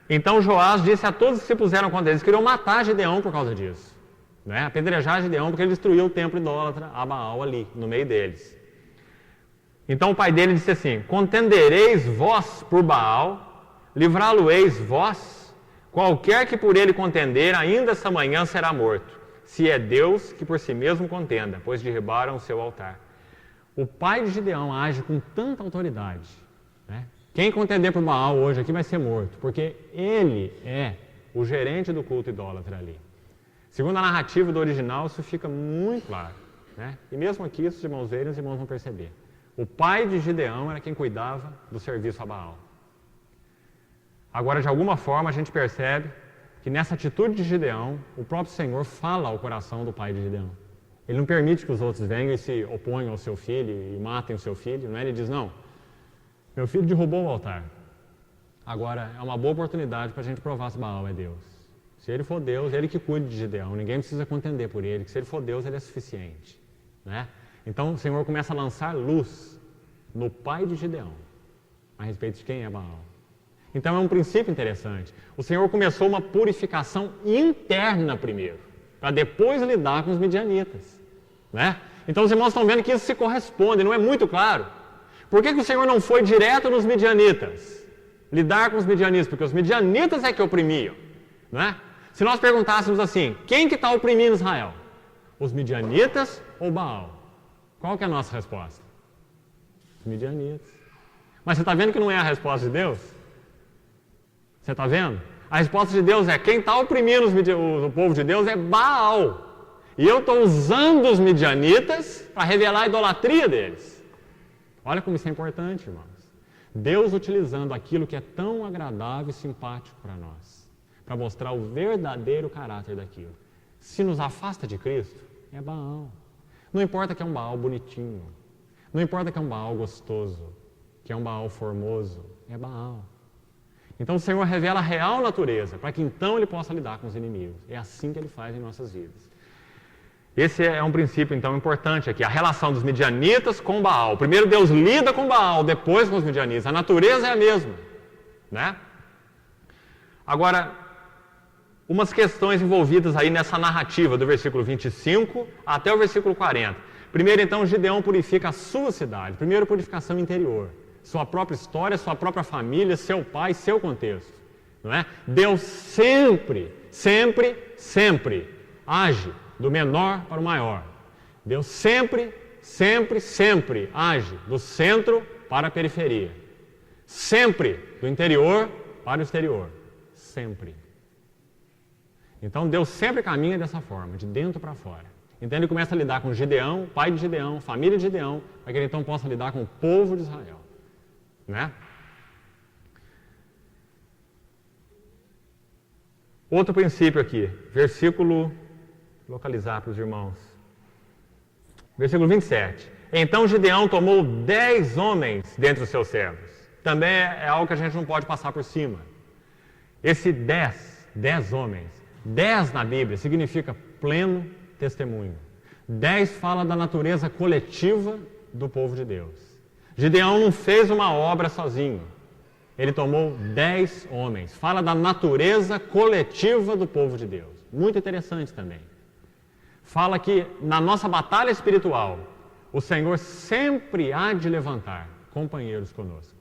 Então Joás disse a todos que se puseram contra eles, queriam matar Gideão por causa disso, né? Apedrejar Gideão porque ele destruiu o templo idólatra a Baal ali, no meio deles. Então o pai dele disse assim: contendereis vós por Baal, livrá-lo-eis vós, qualquer que por ele contender, ainda esta manhã será morto, se é Deus que por si mesmo contenda, pois derribaram o seu altar. O pai de Gideão age com tanta autoridade, né? Quem contender por Baal hoje aqui vai ser morto, porque ele é o gerente do culto idólatra ali. Segundo a narrativa do original, isso fica muito claro, né? E mesmo aqui, se os irmãos verem, os irmãos vão perceber. O pai de Gideão era quem cuidava do serviço a Baal. Agora, de alguma forma, a gente percebe que nessa atitude de Gideão, o próprio Senhor fala ao coração do pai de Gideão. Ele não permite que os outros venham e se oponham ao seu filho e matem o seu filho, não é? Ele diz: não, meu filho derrubou o altar. Agora, é uma boa oportunidade para a gente provar se Baal é Deus. Se ele for Deus, ele que cuide de Gideão, ninguém precisa contender por ele, que se ele for Deus, ele é suficiente, né? Então, o Senhor começa a lançar luz no pai de Gideão a respeito de quem é Baal. Então é um princípio interessante. O Senhor começou uma purificação interna primeiro, para depois lidar com os midianitas, né? Então os irmãos estão vendo que isso se corresponde, não é muito claro. Por que o Senhor não foi direto nos midianitas? Lidar com os midianitas, porque os midianitas é que oprimiam, né? Se nós perguntássemos assim, quem que está oprimindo Israel? Os midianitas ou Baal? Qual que é a nossa resposta? Os midianitas. Mas você está vendo que não é a resposta de Deus? Você está vendo? A resposta de Deus é: quem está oprimindo o povo de Deus é Baal. E eu estou usando os midianitas para revelar a idolatria deles. Olha como isso é importante, irmãos. Deus utilizando aquilo que é tão agradável e simpático para nós, para mostrar o verdadeiro caráter daquilo. Se nos afasta de Cristo, é Baal. Não importa que é um Baal bonitinho, não importa que é um Baal gostoso, que é um Baal formoso, é Baal. Então o Senhor revela a real natureza, para que então Ele possa lidar com os inimigos. É assim que Ele faz em nossas vidas. Esse é um princípio então importante aqui, a relação dos midianitas com Baal. Primeiro Deus lida com Baal, depois com os midianitas. A natureza é a mesma, né? Agora, umas questões envolvidas aí nessa narrativa do versículo 25 até o versículo 40. Primeiro então, Gideão purifica a sua cidade. Primeiro, purificação interior. Sua própria história, sua própria família, seu pai, seu contexto, não é? Deus sempre age do menor para o maior. Deus sempre age do centro para a periferia. Sempre do interior para o exterior. Sempre. Então Deus sempre caminha dessa forma, de dentro para fora. Então Ele começa a lidar com Gideão, pai de Gideão, família de Gideão, para que Ele então possa lidar com o povo de Israel. Né? Outro princípio aqui, versículo, localizar para os irmãos, versículo 27. Então Gideão tomou 10 homens dentre os seus servos. Também é algo que a gente não pode passar por cima. Esse 10 homens, 10 na Bíblia significa pleno testemunho. 10 fala da natureza coletiva do povo de Deus. Gideão não fez uma obra sozinho. Ele tomou 10 homens. Fala da natureza coletiva do povo de Deus. Muito interessante também. Fala que na nossa batalha espiritual, o Senhor sempre há de levantar companheiros conosco.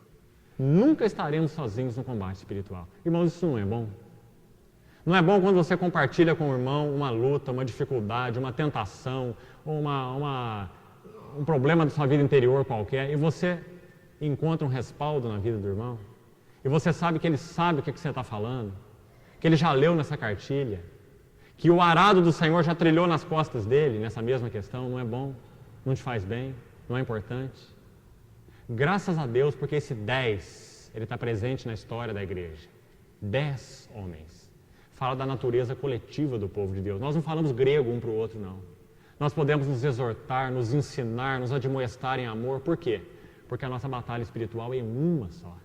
Nunca estaremos sozinhos no combate espiritual. Irmãos, isso não é bom? Não é bom quando você compartilha com o irmão uma luta, uma dificuldade, uma tentação, um problema da sua vida interior qualquer, e você encontra um respaldo na vida do irmão, e você sabe que ele sabe o que você está falando, que ele já leu nessa cartilha, que o arado do Senhor já trilhou nas costas dele nessa mesma questão, não é bom? Não te faz bem? não é importante? Graças a Deus, porque esse 10, ele está presente na história da igreja. 10 homens. Fala da natureza coletiva do povo de Deus. Nós não falamos grego um para o outro, não. Nós podemos nos exortar, nos ensinar, nos admoestar em amor. Por quê? Porque a nossa batalha espiritual é uma só.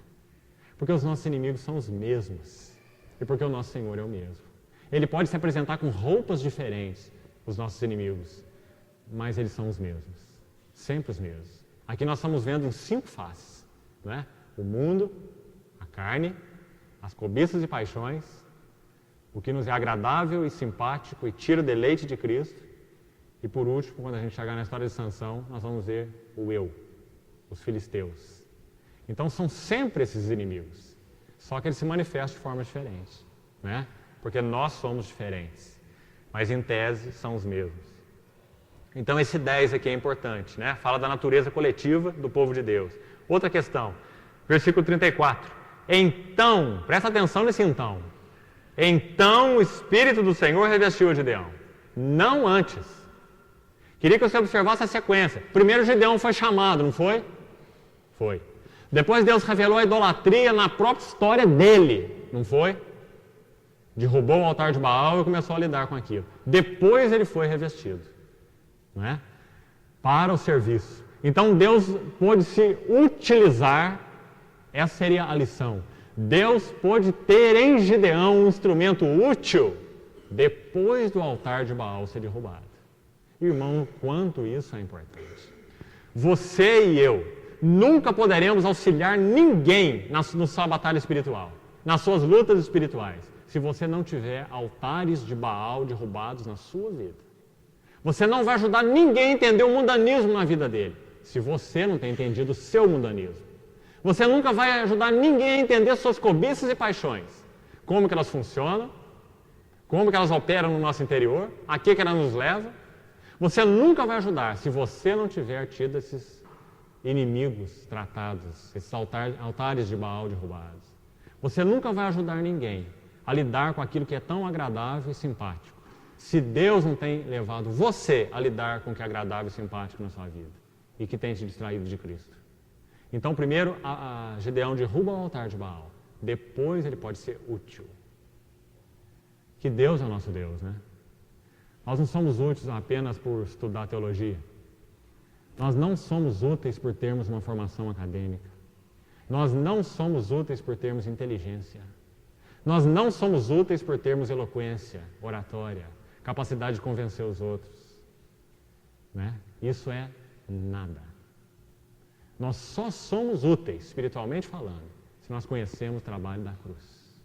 Porque os nossos inimigos são os mesmos. E porque o nosso Senhor é o mesmo. Ele pode se apresentar com roupas diferentes, os nossos inimigos, mas eles são os mesmos. Sempre os mesmos. Aqui nós estamos vendo em 5 faces, né? O mundo, a carne, as cobiças e paixões, o que nos é agradável e simpático e tira o deleite de Cristo. E por último, quando a gente chegar na história de Sansão, nós vamos ver o eu, os filisteus. Então são sempre esses inimigos, só que eles se manifestam de forma diferente, né? Porque nós somos diferentes, mas em tese são os mesmos. Então esse 10 aqui é importante, né? Fala da natureza coletiva do povo de Deus. Outra questão, versículo 34. Então, presta atenção nesse então. Então o Espírito do Senhor revestiu a Gideão, não antes. Queria que você observasse a sequência. Primeiro Gideão foi chamado, não foi? Foi. Depois Deus revelou a idolatria na própria história dele, não foi? Derrubou o altar de Baal e começou a lidar com aquilo. Depois ele foi revestido, não é? Para o serviço. Então Deus pôde se utilizar, essa seria a lição. Deus pôde ter em Gideão um instrumento útil depois do altar de Baal ser derrubado. Irmão, quanto isso é importante. Você e eu nunca poderemos auxiliar ninguém na sua batalha espiritual, nas suas lutas espirituais, se você não tiver altares de Baal derrubados na sua vida. Você não vai ajudar ninguém a entender o mundanismo na vida dele, se você não tem entendido o seu mundanismo. Você nunca vai ajudar ninguém a entender suas cobiças e paixões, como que elas funcionam, como que elas operam no nosso interior, a que elas nos levam. Você nunca vai ajudar se você não tiver tido esses inimigos tratados, esses altares de Baal derrubados. Você nunca vai ajudar ninguém a lidar com aquilo que é tão agradável e simpático, se Deus não tem levado você a lidar com o que é agradável e simpático na sua vida e que tem te distraído de Cristo. Então, primeiro, Gideão derruba o altar de Baal. Depois ele pode ser útil. Que Deus é o nosso Deus, né? Nós não somos úteis apenas por estudar teologia. Nós não somos úteis por termos uma formação acadêmica. Nós não somos úteis por termos inteligência. Nós não somos úteis por termos eloquência, oratória, capacidade de convencer os outros, né? Isso é nada. Nós só somos úteis, espiritualmente falando, se nós conhecemos o trabalho da cruz.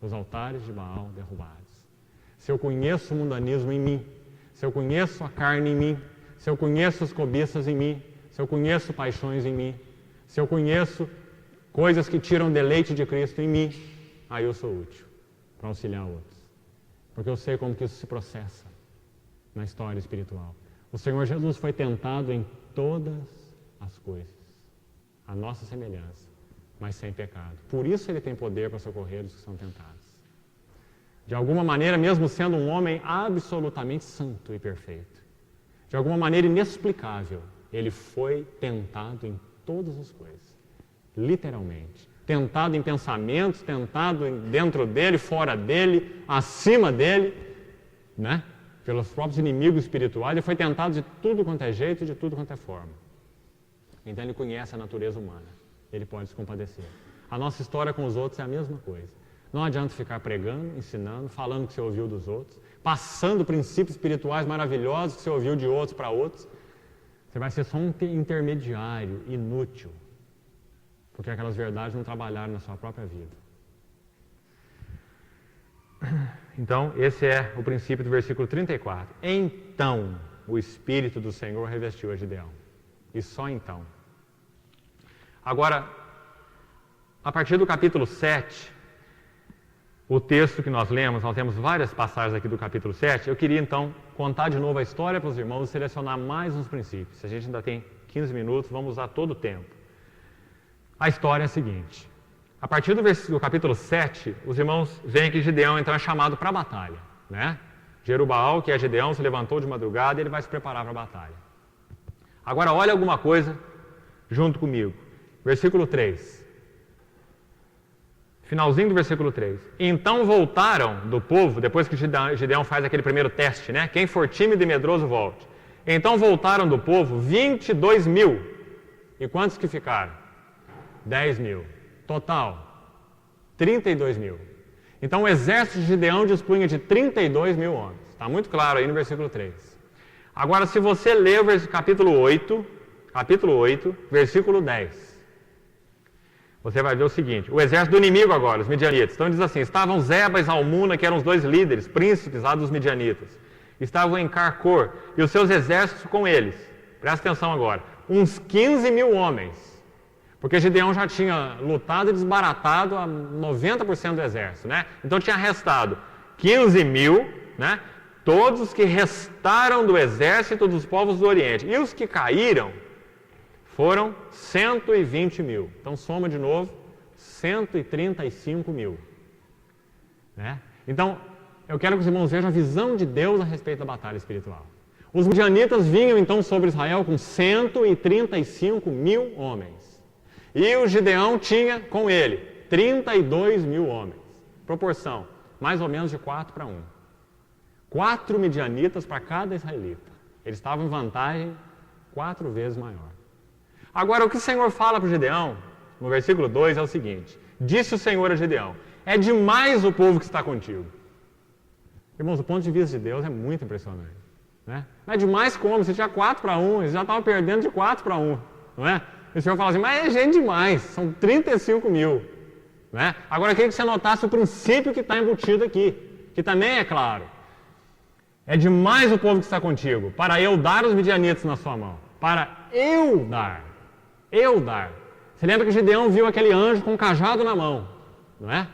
Os altares de Baal derrubados. Se eu conheço o mundanismo em mim, se eu conheço a carne em mim, se eu conheço as cobiças em mim, se eu conheço paixões em mim, se eu conheço coisas que tiram deleite de Cristo em mim, aí eu sou útil para auxiliar outros. Porque eu sei como que isso se processa na história espiritual. O Senhor Jesus foi tentado em todas as coisas, a nossa semelhança, mas sem pecado. Por isso ele tem poder para socorrer os que são tentados. De alguma maneira, mesmo sendo um homem absolutamente santo e perfeito, de alguma maneira inexplicável, ele foi tentado em todas as coisas, literalmente. Tentado em pensamentos, tentado dentro dele, fora dele, acima dele, né? Pelos próprios inimigos espirituais, ele foi tentado de tudo quanto é jeito e de tudo quanto é forma. Então ele conhece a natureza humana, ele pode se compadecer. A nossa história com os outros é a mesma coisa. Não adianta ficar pregando, ensinando, falando o que você ouviu dos outros, passando princípios espirituais maravilhosos que você ouviu de outros para outros. Você vai ser só um intermediário inútil, porque aquelas verdades não trabalharam na sua própria vida. Então, esse é o princípio do versículo 34. Então, o Espírito do Senhor revestiu a Gideão. E só então. Agora, a partir do capítulo 7, o texto que nós lemos, nós temos várias passagens aqui do capítulo 7, eu queria então contar de novo a história para os irmãos e selecionar mais uns princípios. Se a gente ainda tem 15 minutos, vamos usar todo o tempo. A história é a seguinte. A partir do capítulo 7, os irmãos veem que Gideão então é chamado para a batalha, né? Jerubaal, que é Gideão, se levantou de madrugada e ele vai se preparar para a batalha. Agora olha alguma coisa junto comigo. Versículo 3. Finalzinho do versículo 3. Então voltaram do povo, depois que Gideão faz aquele primeiro teste, né? Quem for tímido e medroso, volte. Então voltaram do povo 22 mil. E quantos que ficaram? 10 mil. Total, 32 mil. Então o exército de Gideão dispunha de 32 mil homens. Está muito claro aí no versículo 3. Agora, se você ler o capítulo 8, versículo 10, você vai ver o seguinte: o exército do inimigo agora, os midianitas. Então diz assim: estavam Zeba e Zalmuna, que eram os dois líderes, príncipes lá dos midianitas. Estavam em Carcor, e os seus exércitos com eles. Presta atenção agora. Uns 15 mil homens. Porque Gideão já tinha lutado e desbaratado a 90% do exército, né? Então tinha restado 15 mil, né? Todos os que restaram do exército dos povos do Oriente. E os que caíram foram 120 mil. Então soma de novo, 135 mil. Né? Então, eu quero que os irmãos vejam a visão de Deus a respeito da batalha espiritual. Os midianitas vinham então sobre Israel com 135 mil homens. E o Gideão tinha com ele 32 mil homens. Proporção, mais ou menos de 4 para 1. 4 midianitas para cada israelita. Eles estavam em vantagem 4 vezes maior. Agora, o que o Senhor fala para Gideão, no versículo 2, é o seguinte: disse o Senhor a Gideão: é demais o povo que está contigo. Irmãos, do ponto de vista de Deus é muito impressionante. Né? Não é demais como? Se tinha 4 para 1, eles já estavam perdendo de 4 para 1. Não é? E o Senhor fala assim: mas é gente demais, são 35 mil. Né? Agora, eu queria que você notasse o princípio que está embutido aqui, que também é claro. É demais o povo que está contigo, para eu dar os midianitas na sua mão. Para eu dar. Eu dar. Você lembra que Gideão viu aquele anjo com um cajado na mão, não é?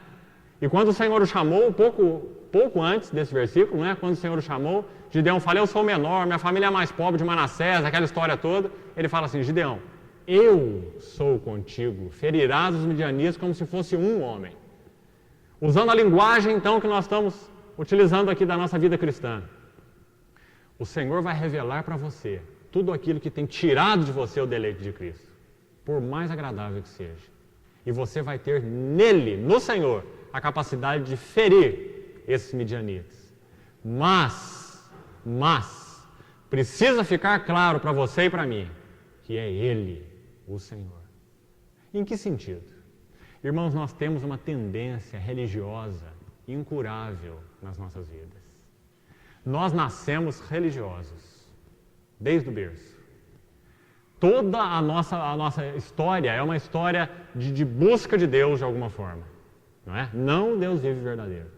E quando o Senhor o chamou, pouco antes desse versículo, não é? Quando o Senhor o chamou, Gideão fala: eu sou o menor, minha família é mais pobre de Manassés, aquela história toda. Ele fala assim: Gideão, eu sou contigo, ferirás os midianitas como se fosse um homem. Usando a linguagem, então, que nós estamos utilizando aqui da nossa vida cristã. O Senhor vai revelar para você tudo aquilo que tem tirado de você o deleite de Cristo, por mais agradável que seja. E você vai ter nele, no Senhor, a capacidade de ferir esses midianitas. Mas, precisa ficar claro para você e para mim, que é Ele, o Senhor. Em que sentido? Irmãos, nós temos uma tendência religiosa incurável nas nossas vidas. Nós nascemos religiosos, desde o berço. Toda a nossa história é uma história de busca de Deus de alguma forma. Não é? Não Deus vive verdadeiro.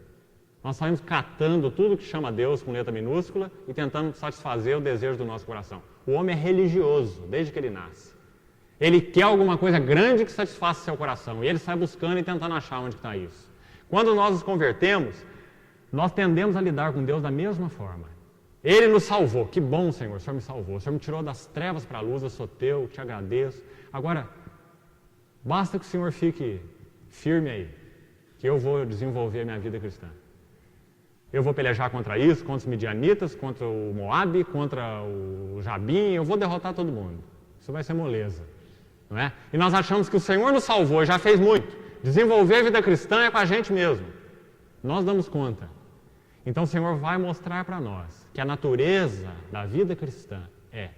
Nós saímos catando tudo que chama Deus com letra minúscula e tentando satisfazer o desejo do nosso coração. O homem é religioso desde que ele nasce. Ele quer alguma coisa grande que satisfaça seu coração e ele sai buscando e tentando achar onde está isso. Quando nós nos convertemos, nós tendemos a lidar com Deus da mesma forma. Ele nos salvou. Que bom, Senhor, o Senhor me salvou. O Senhor me tirou das trevas para a luz, eu sou teu, te agradeço. Agora, basta que o Senhor fique firme aí, que eu vou desenvolver a minha vida cristã. Eu vou pelejar contra isso, contra os midianitas, contra o Moabe, contra o Jabim, eu vou derrotar todo mundo. Isso vai ser moleza, não é? E nós achamos que o Senhor nos salvou, já fez muito. Desenvolver a vida cristã é com a gente mesmo. Nós damos conta. Então o Senhor vai mostrar para nós que a natureza da vida cristã é: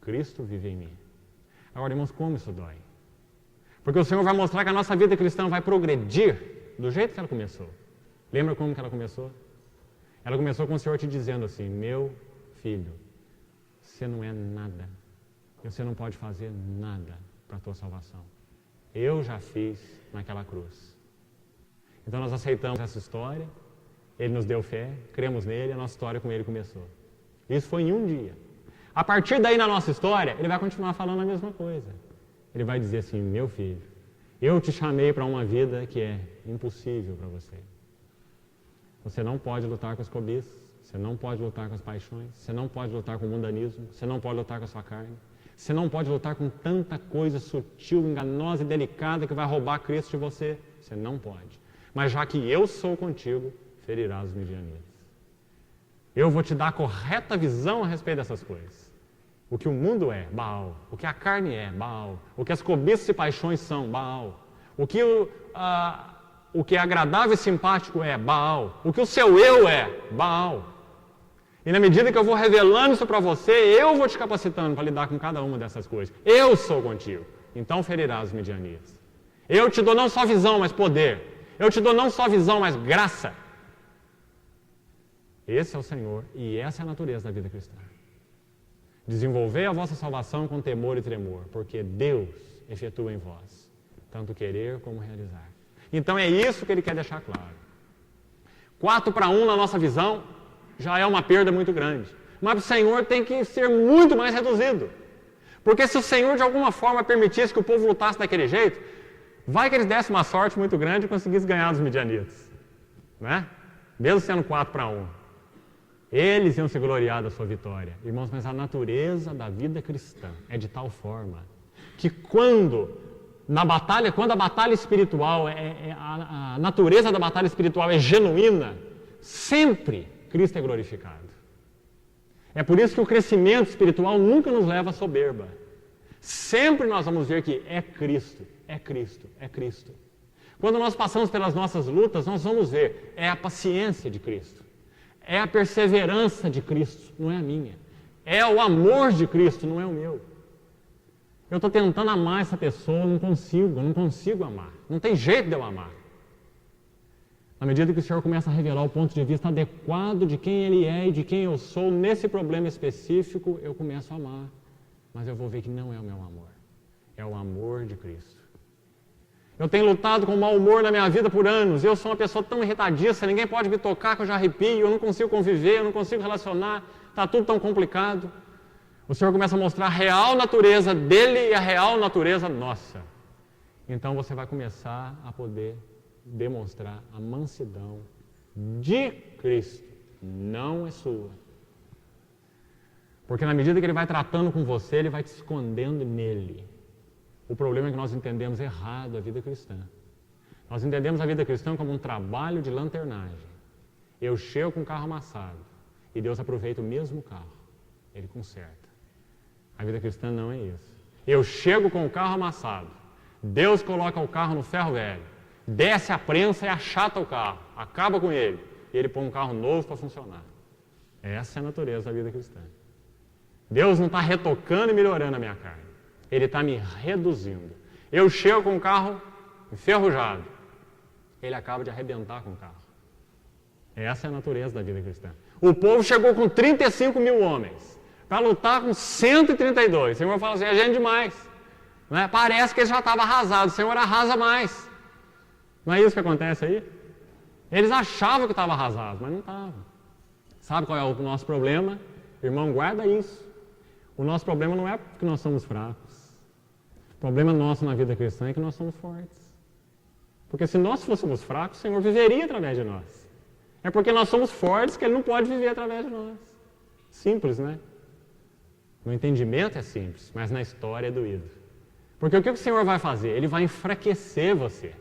Cristo vive em mim. Agora, irmãos, como isso dói? Porque o Senhor vai mostrar que a nossa vida cristã vai progredir do jeito que ela começou. Lembra como que ela começou? Ela começou com o Senhor te dizendo assim: meu filho, você não é nada. Você não pode fazer nada para a tua salvação. Eu já fiz naquela cruz. Então nós aceitamos essa história, Ele nos deu fé, cremos nele, a nossa história com Ele começou. Isso foi em um dia. A partir daí na nossa história, Ele vai continuar falando a mesma coisa. Ele vai dizer assim: meu filho, eu te chamei para uma vida que é impossível para você. Você não pode lutar com as cobiças, você não pode lutar com as paixões, você não pode lutar com o mundanismo, você não pode lutar com a sua carne, você não pode lutar com tanta coisa sutil, enganosa e delicada que vai roubar Cristo de você. Você não pode. Mas já que eu sou contigo, ferirás os midianitas. Eu vou te dar a correta visão a respeito dessas coisas. O que o mundo é, Baal. O que a carne é, Baal. O que as cobiças e paixões são, Baal. O que é agradável e simpático é, Baal. O que o seu eu é, Baal. E na medida que eu vou revelando isso para você, eu vou te capacitando para lidar com cada uma dessas coisas. Eu sou contigo. Então ferirás os midianitas. Eu te dou não só visão, mas poder. Eu te dou não só visão, mas graça. Esse é o Senhor e essa é a natureza da vida cristã. Desenvolvei a vossa salvação com temor e tremor, porque Deus efetua em vós, tanto querer como realizar. Então é isso que ele quer deixar claro. 4-1 na nossa visão já é uma perda muito grande. Mas o Senhor tem que ser muito mais reduzido. Porque se o Senhor de alguma forma permitisse que o povo lutasse daquele jeito, vai que eles dessem uma sorte muito grande e conseguissem ganhar dos midianitas. Né? Mesmo sendo 4-1. Eles iam se gloriar da sua vitória. Irmãos, mas a natureza da vida cristã é de tal forma que quando a batalha espiritual, a natureza da batalha espiritual é genuína, sempre Cristo é glorificado. É por isso que o crescimento espiritual nunca nos leva à soberba. Sempre nós vamos ver que é Cristo, é Cristo, é Cristo. Quando nós passamos pelas nossas lutas, nós vamos ver, é a paciência de Cristo. É a perseverança de Cristo, não é a minha. É o amor de Cristo, não é o meu. Eu estou tentando amar essa pessoa, eu não consigo amar. Não tem jeito de eu amar. À medida que o Senhor começa a revelar o ponto de vista adequado de quem Ele é e de quem eu sou, nesse problema específico, eu começo a amar. Mas eu vou ver que não é o meu amor. É o amor de Cristo. Eu tenho lutado com mau humor na minha vida por anos. Eu sou uma pessoa tão irritadiça, ninguém pode me tocar que eu já arrepio, eu não consigo conviver, eu não consigo relacionar, está tudo tão complicado. O Senhor começa a mostrar a real natureza dele e a real natureza nossa. Então você vai começar a poder demonstrar a mansidão de Cristo, não é sua. Porque na medida que Ele vai tratando com você, Ele vai te escondendo nele. O problema é que nós entendemos errado a vida cristã. Nós entendemos a vida cristã como um trabalho de lanternagem. Eu chego com o carro amassado e Deus aproveita o mesmo carro. Ele conserta. A vida cristã não é isso. Eu chego com o carro amassado. Deus coloca o carro no ferro velho. Desce a prensa e achata o carro. Acaba com ele. E Ele põe um carro novo para funcionar. Essa é a natureza da vida cristã. Deus não está retocando e melhorando a minha carne. Ele está me reduzindo. Eu chego com o carro enferrujado. Ele acaba de arrebentar com o carro. Essa é a natureza da vida cristã. O povo chegou com 35 mil homens para lutar com 132. O Senhor fala assim, é gente demais. Né? Parece que ele já estava arrasado. O Senhor arrasa mais. Não é isso que acontece aí? Eles achavam que estava arrasado, mas não estava. Sabe qual é o nosso problema? Irmão, guarda isso. O nosso problema não é porque nós somos fracos. O problema nosso na vida cristã é que nós somos fortes. Porque se nós fôssemos fracos, o Senhor viveria através de nós. É porque nós somos fortes que Ele não pode viver através de nós. Simples, né? No entendimento é simples, mas na história é doído. Porque o que o Senhor vai fazer? Ele vai enfraquecer você.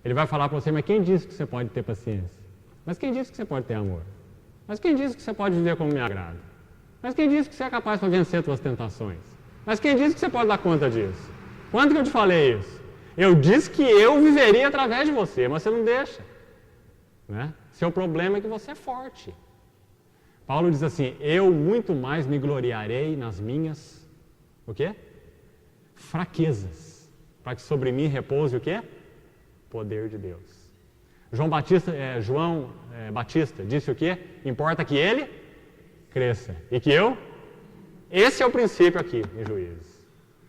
Ele vai falar para você, mas quem disse que você pode ter paciência? Mas quem disse que você pode ter amor? Mas quem disse que você pode viver como me agrada? Mas quem disse que você é capaz para vencer suas tentações? Mas quem disse que você pode dar conta disso? Quando que eu te falei isso? Eu disse que eu viveria através de você, mas você não deixa. Né? Seu problema é que você é forte. Paulo diz assim, eu muito mais me gloriarei nas minhas, o quê? Fraquezas, para que sobre mim repouse o quê? Poder de Deus. João Batista disse o quê? Importa que ele cresça e que eu... Esse é o princípio aqui em Juízes.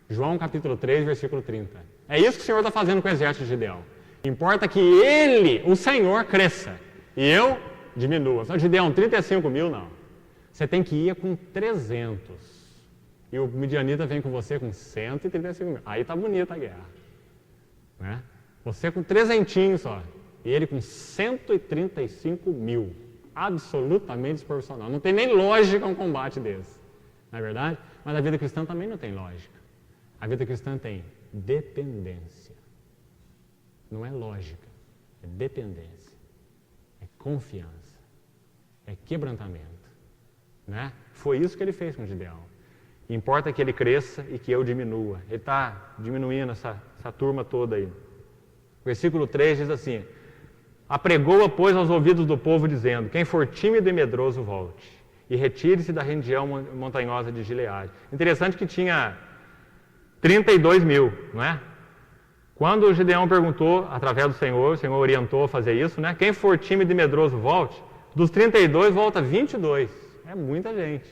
João capítulo 3, versículo 30. É isso que o Senhor está fazendo com o exército de Gideão. Importa que ele, o Senhor, cresça e eu diminua. Só Gideão, 35 mil, não. Você tem que ir com 300. E o midianita vem com você com 135 mil. Aí está bonita a guerra. Né? Você com 300 só. E ele com 135 mil. Absolutamente desproporcional. Não tem nem lógica um combate desse. Não é verdade? Mas a vida cristã também não tem lógica. A vida cristã tem dependência. Não é lógica. É dependência. É confiança. É quebrantamento. Né? Foi isso que ele fez com Gideão. Importa que ele cresça e que eu diminua. Ele está diminuindo essa turma toda aí. Versículo 3 diz assim: apregou-a, pois, aos ouvidos do povo, dizendo: quem for tímido e medroso, volte, e retire-se da região montanhosa de Gileade. Interessante que tinha 32 mil, não é? Quando o Gideão perguntou, através do Senhor, o Senhor orientou a fazer isso, né? Quem for tímido e medroso, volte. Dos 32, volta 22. É muita gente,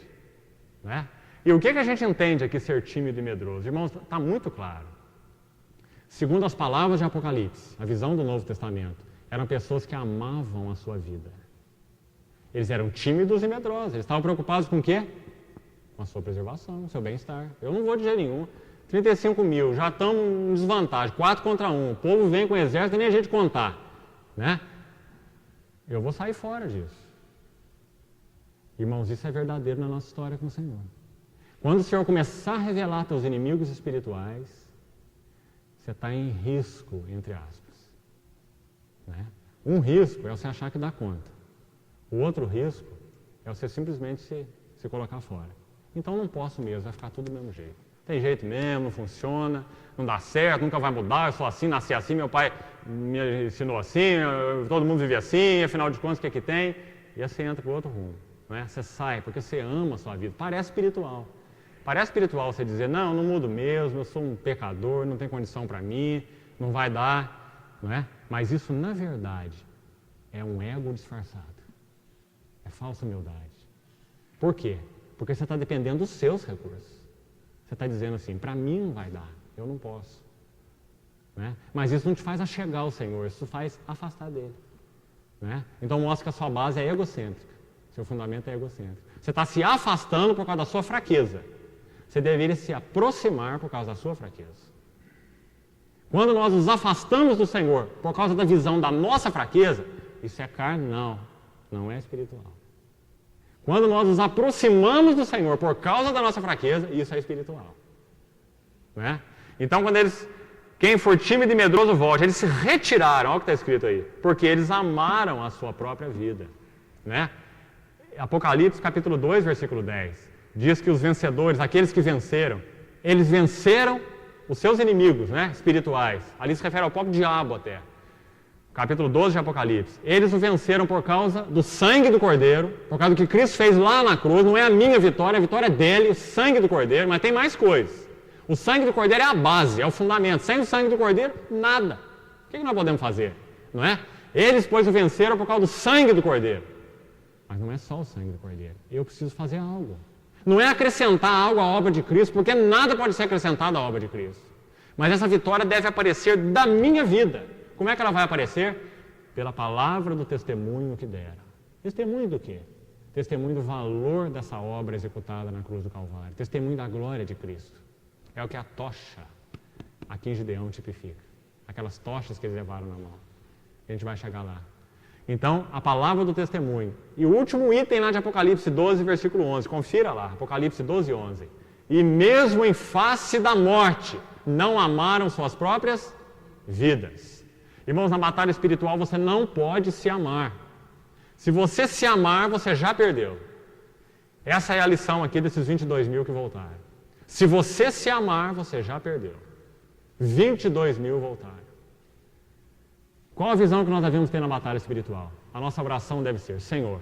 né? E o que a gente entende aqui ser tímido e medroso? Irmãos, está muito claro. Segundo as palavras de Apocalipse, a visão do Novo Testamento, eram pessoas que amavam a sua vida. Eles eram tímidos e medrosos. Eles estavam preocupados com o quê? Com a sua preservação, o seu bem-estar. Eu não vou de jeito nenhum. 35 mil, já estamos em desvantagem, 4 contra 1. O povo vem com o exército, nem a gente contar, né? Eu vou sair fora disso. Irmãos, isso é verdadeiro na nossa história com o Senhor. Quando o Senhor começar a revelar teus inimigos espirituais, você está em risco, entre aspas. Né? Um risco é você achar que dá conta. O outro risco é você simplesmente se colocar fora. Então não posso mesmo, vai ficar tudo do mesmo jeito. Tem jeito mesmo, não funciona, não dá certo, nunca vai mudar, eu sou assim, nasci assim, meu pai me ensinou assim, todo mundo vive assim, afinal de contas o que é que tem? E aí você entra para o outro rumo. Não é? Você sai porque você ama a sua vida. Parece espiritual. Parece espiritual você dizer, não, eu não mudo mesmo, eu sou um pecador, não tem condição para mim, não vai dar, não é? Mas isso, na verdade, é um ego disfarçado. É falsa humildade. Por quê? Porque você está dependendo dos seus recursos. Você está dizendo assim, para mim não vai dar, eu não posso. Né? Mas isso não te faz achegar ao Senhor, isso faz afastar dele. Né? Então mostra que a sua base é egocêntrica, seu fundamento é egocêntrico. Você está se afastando por causa da sua fraqueza. Você deveria se aproximar por causa da sua fraqueza. Quando nós nos afastamos do Senhor por causa da visão da nossa fraqueza, isso é carnal, não é espiritual. Quando nós nos aproximamos do Senhor por causa da nossa fraqueza, isso é espiritual. Né? Então, quem for tímido e medroso, volte. Eles se retiraram, olha o que está escrito aí, porque eles amaram a sua própria vida. Né? Apocalipse capítulo 2, versículo 10, diz que os vencedores, aqueles que venceram, eles venceram os seus inimigos, né, espirituais. Ali se refere ao próprio diabo até. Capítulo 12 de Apocalipse. Eles o venceram por causa do sangue do Cordeiro, por causa do que Cristo fez lá na cruz. Não é a minha vitória, a vitória é dele, o sangue do Cordeiro, mas tem mais coisas. O sangue do Cordeiro é a base, é o fundamento. Sem o sangue do Cordeiro, nada. O que nós podemos fazer? Não é? Eles, pois, o venceram por causa do sangue do Cordeiro. Mas não é só o sangue do Cordeiro. Eu preciso fazer algo. Não é acrescentar algo à obra de Cristo, porque nada pode ser acrescentado à obra de Cristo. Mas essa vitória deve aparecer da minha vida. Como é que ela vai aparecer? Pela palavra do testemunho que dera. Testemunho do quê? Testemunho do valor dessa obra executada na cruz do Calvário. Testemunho da glória de Cristo. É o que a tocha aqui em Gideão tipifica. Aquelas tochas que eles levaram na mão. A gente vai chegar lá. Então, a palavra do testemunho. E o último item lá de Apocalipse 12, versículo 11. Confira lá, Apocalipse 12, 11. E mesmo em face da morte, não amaram suas próprias vidas. Irmãos, na batalha espiritual você não pode se amar. Se você se amar, você já perdeu. Essa é a lição aqui desses 22 mil que voltaram. Se você se amar, você já perdeu. 22 mil voltaram. Qual a visão que nós devemos ter na batalha espiritual? A nossa oração deve ser, Senhor,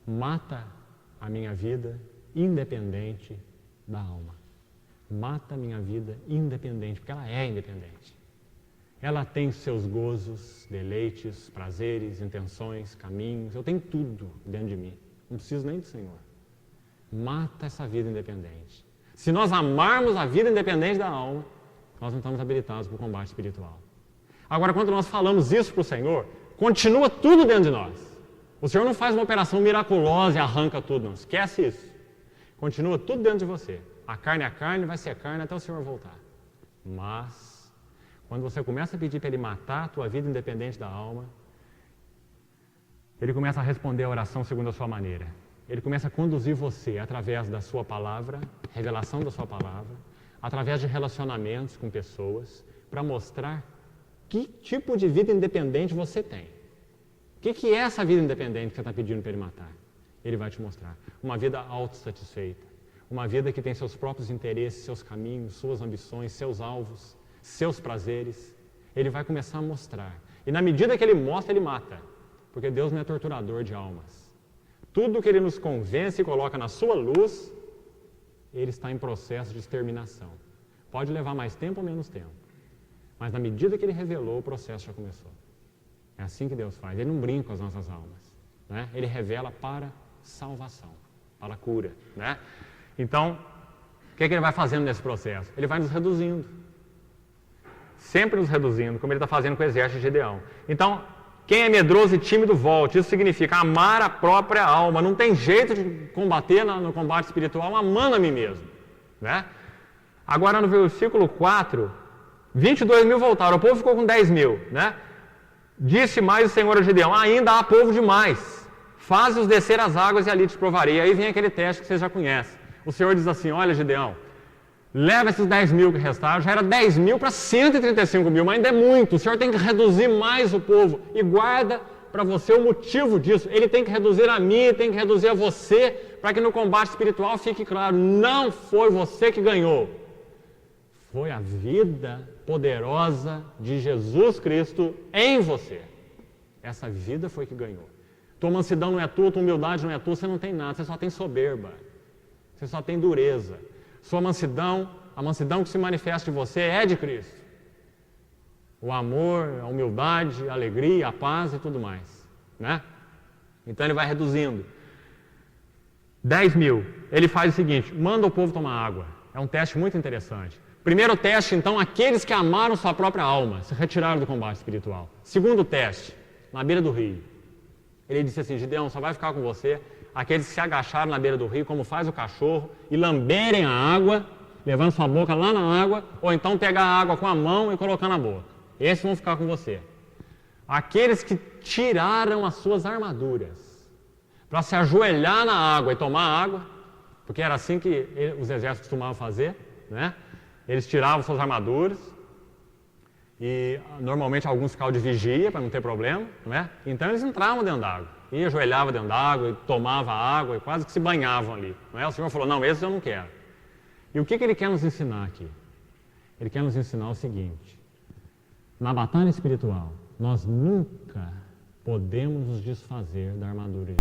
mata a minha vida independente da alma. Mata a minha vida independente, porque ela é independente. Ela tem seus gozos, deleites, prazeres, intenções, caminhos. Eu tenho tudo dentro de mim. Não preciso nem do Senhor. Mata essa vida independente. Se nós amarmos a vida independente da alma, nós não estamos habilitados para o combate espiritual. Agora, quando nós falamos isso para o Senhor, continua tudo dentro de nós. O Senhor não faz uma operação miraculosa e arranca tudo, não. Esquece isso. Continua tudo dentro de você. A carne vai ser carne até o Senhor voltar. Mas, quando você começa a pedir para Ele matar a tua vida independente da alma, Ele começa a responder a oração segundo a sua maneira. Ele começa a conduzir você através da sua palavra, revelação da sua palavra, através de relacionamentos com pessoas, para mostrar que tipo de vida independente você tem. O que é essa vida independente que você está pedindo para Ele matar? Ele vai te mostrar. Uma vida autossatisfeita. Uma vida que tem seus próprios interesses, seus caminhos, suas ambições, seus alvos, seus prazeres. Ele vai começar a mostrar. E na medida que ele mostra, ele mata. Porque Deus não é torturador de almas. Tudo que ele nos convence e coloca na sua luz, ele está em processo de exterminação. Pode levar mais tempo ou menos tempo. Mas na medida que ele revelou, o processo já começou. É assim que Deus faz. Ele não brinca com as nossas almas. Né? Ele revela para salvação, para a cura. Né? Então, o que ele vai fazendo nesse processo? Ele vai nos reduzindo. Sempre nos reduzindo, como ele está fazendo com o exército de Gideão. Então, quem é medroso e tímido, volte. Isso significa amar a própria alma. Não tem jeito de combater no combate espiritual amando a mim mesmo. Né? Agora, no versículo 4, 22 mil voltaram. O povo ficou com 10 mil. Né? Disse mais o Senhor a Gideão: ainda há povo demais. Faze-os descer as águas e ali te provarei. Aí vem aquele teste que vocês já conhecem. O Senhor diz assim: olha, Gideão, leva esses 10 mil que restaram, já era 10 mil para 135 mil, mas ainda é muito. O Senhor tem que reduzir mais o povo. E guarda para você o motivo disso. Ele tem que reduzir a mim, tem que reduzir a você, para que no combate espiritual fique claro: não foi você que ganhou. Foi a vida poderosa de Jesus Cristo em você. Essa vida foi que ganhou. Tua mansidão não é tua, tua humildade não é tua, você não tem nada, você só tem soberba. Você só tem dureza. Sua mansidão, a mansidão que se manifesta em você é de Cristo. O amor, a humildade, a alegria, a paz e tudo mais. Né? Então ele vai reduzindo. 10 mil. Ele faz o seguinte: manda o povo tomar água. É um teste muito interessante. Primeiro teste, então, aqueles que amaram sua própria alma, se retiraram do combate espiritual. Segundo teste, na beira do rio. Ele disse assim: Gideão, só vai ficar com você aqueles que se agacharam na beira do rio, como faz o cachorro, e lamberem a água, levando sua boca lá na água, ou então pegar a água com a mão e colocar na boca. Esses vão ficar com você. Aqueles que tiraram as suas armaduras, para se ajoelhar na água e tomar água, porque era assim que os exércitos costumavam fazer, né? Eles tiravam suas armaduras, e normalmente alguns ficavam de vigia, para não ter problema, né? Então eles entravam dentro d'água. E ajoelhava dentro d'água, e tomava água, e quase que se banhavam ali. Não é? O Senhor falou: não, esses eu não quero. E o que ele quer nos ensinar aqui? Ele quer nos ensinar o seguinte: na batalha espiritual, nós nunca podemos nos desfazer da armadura de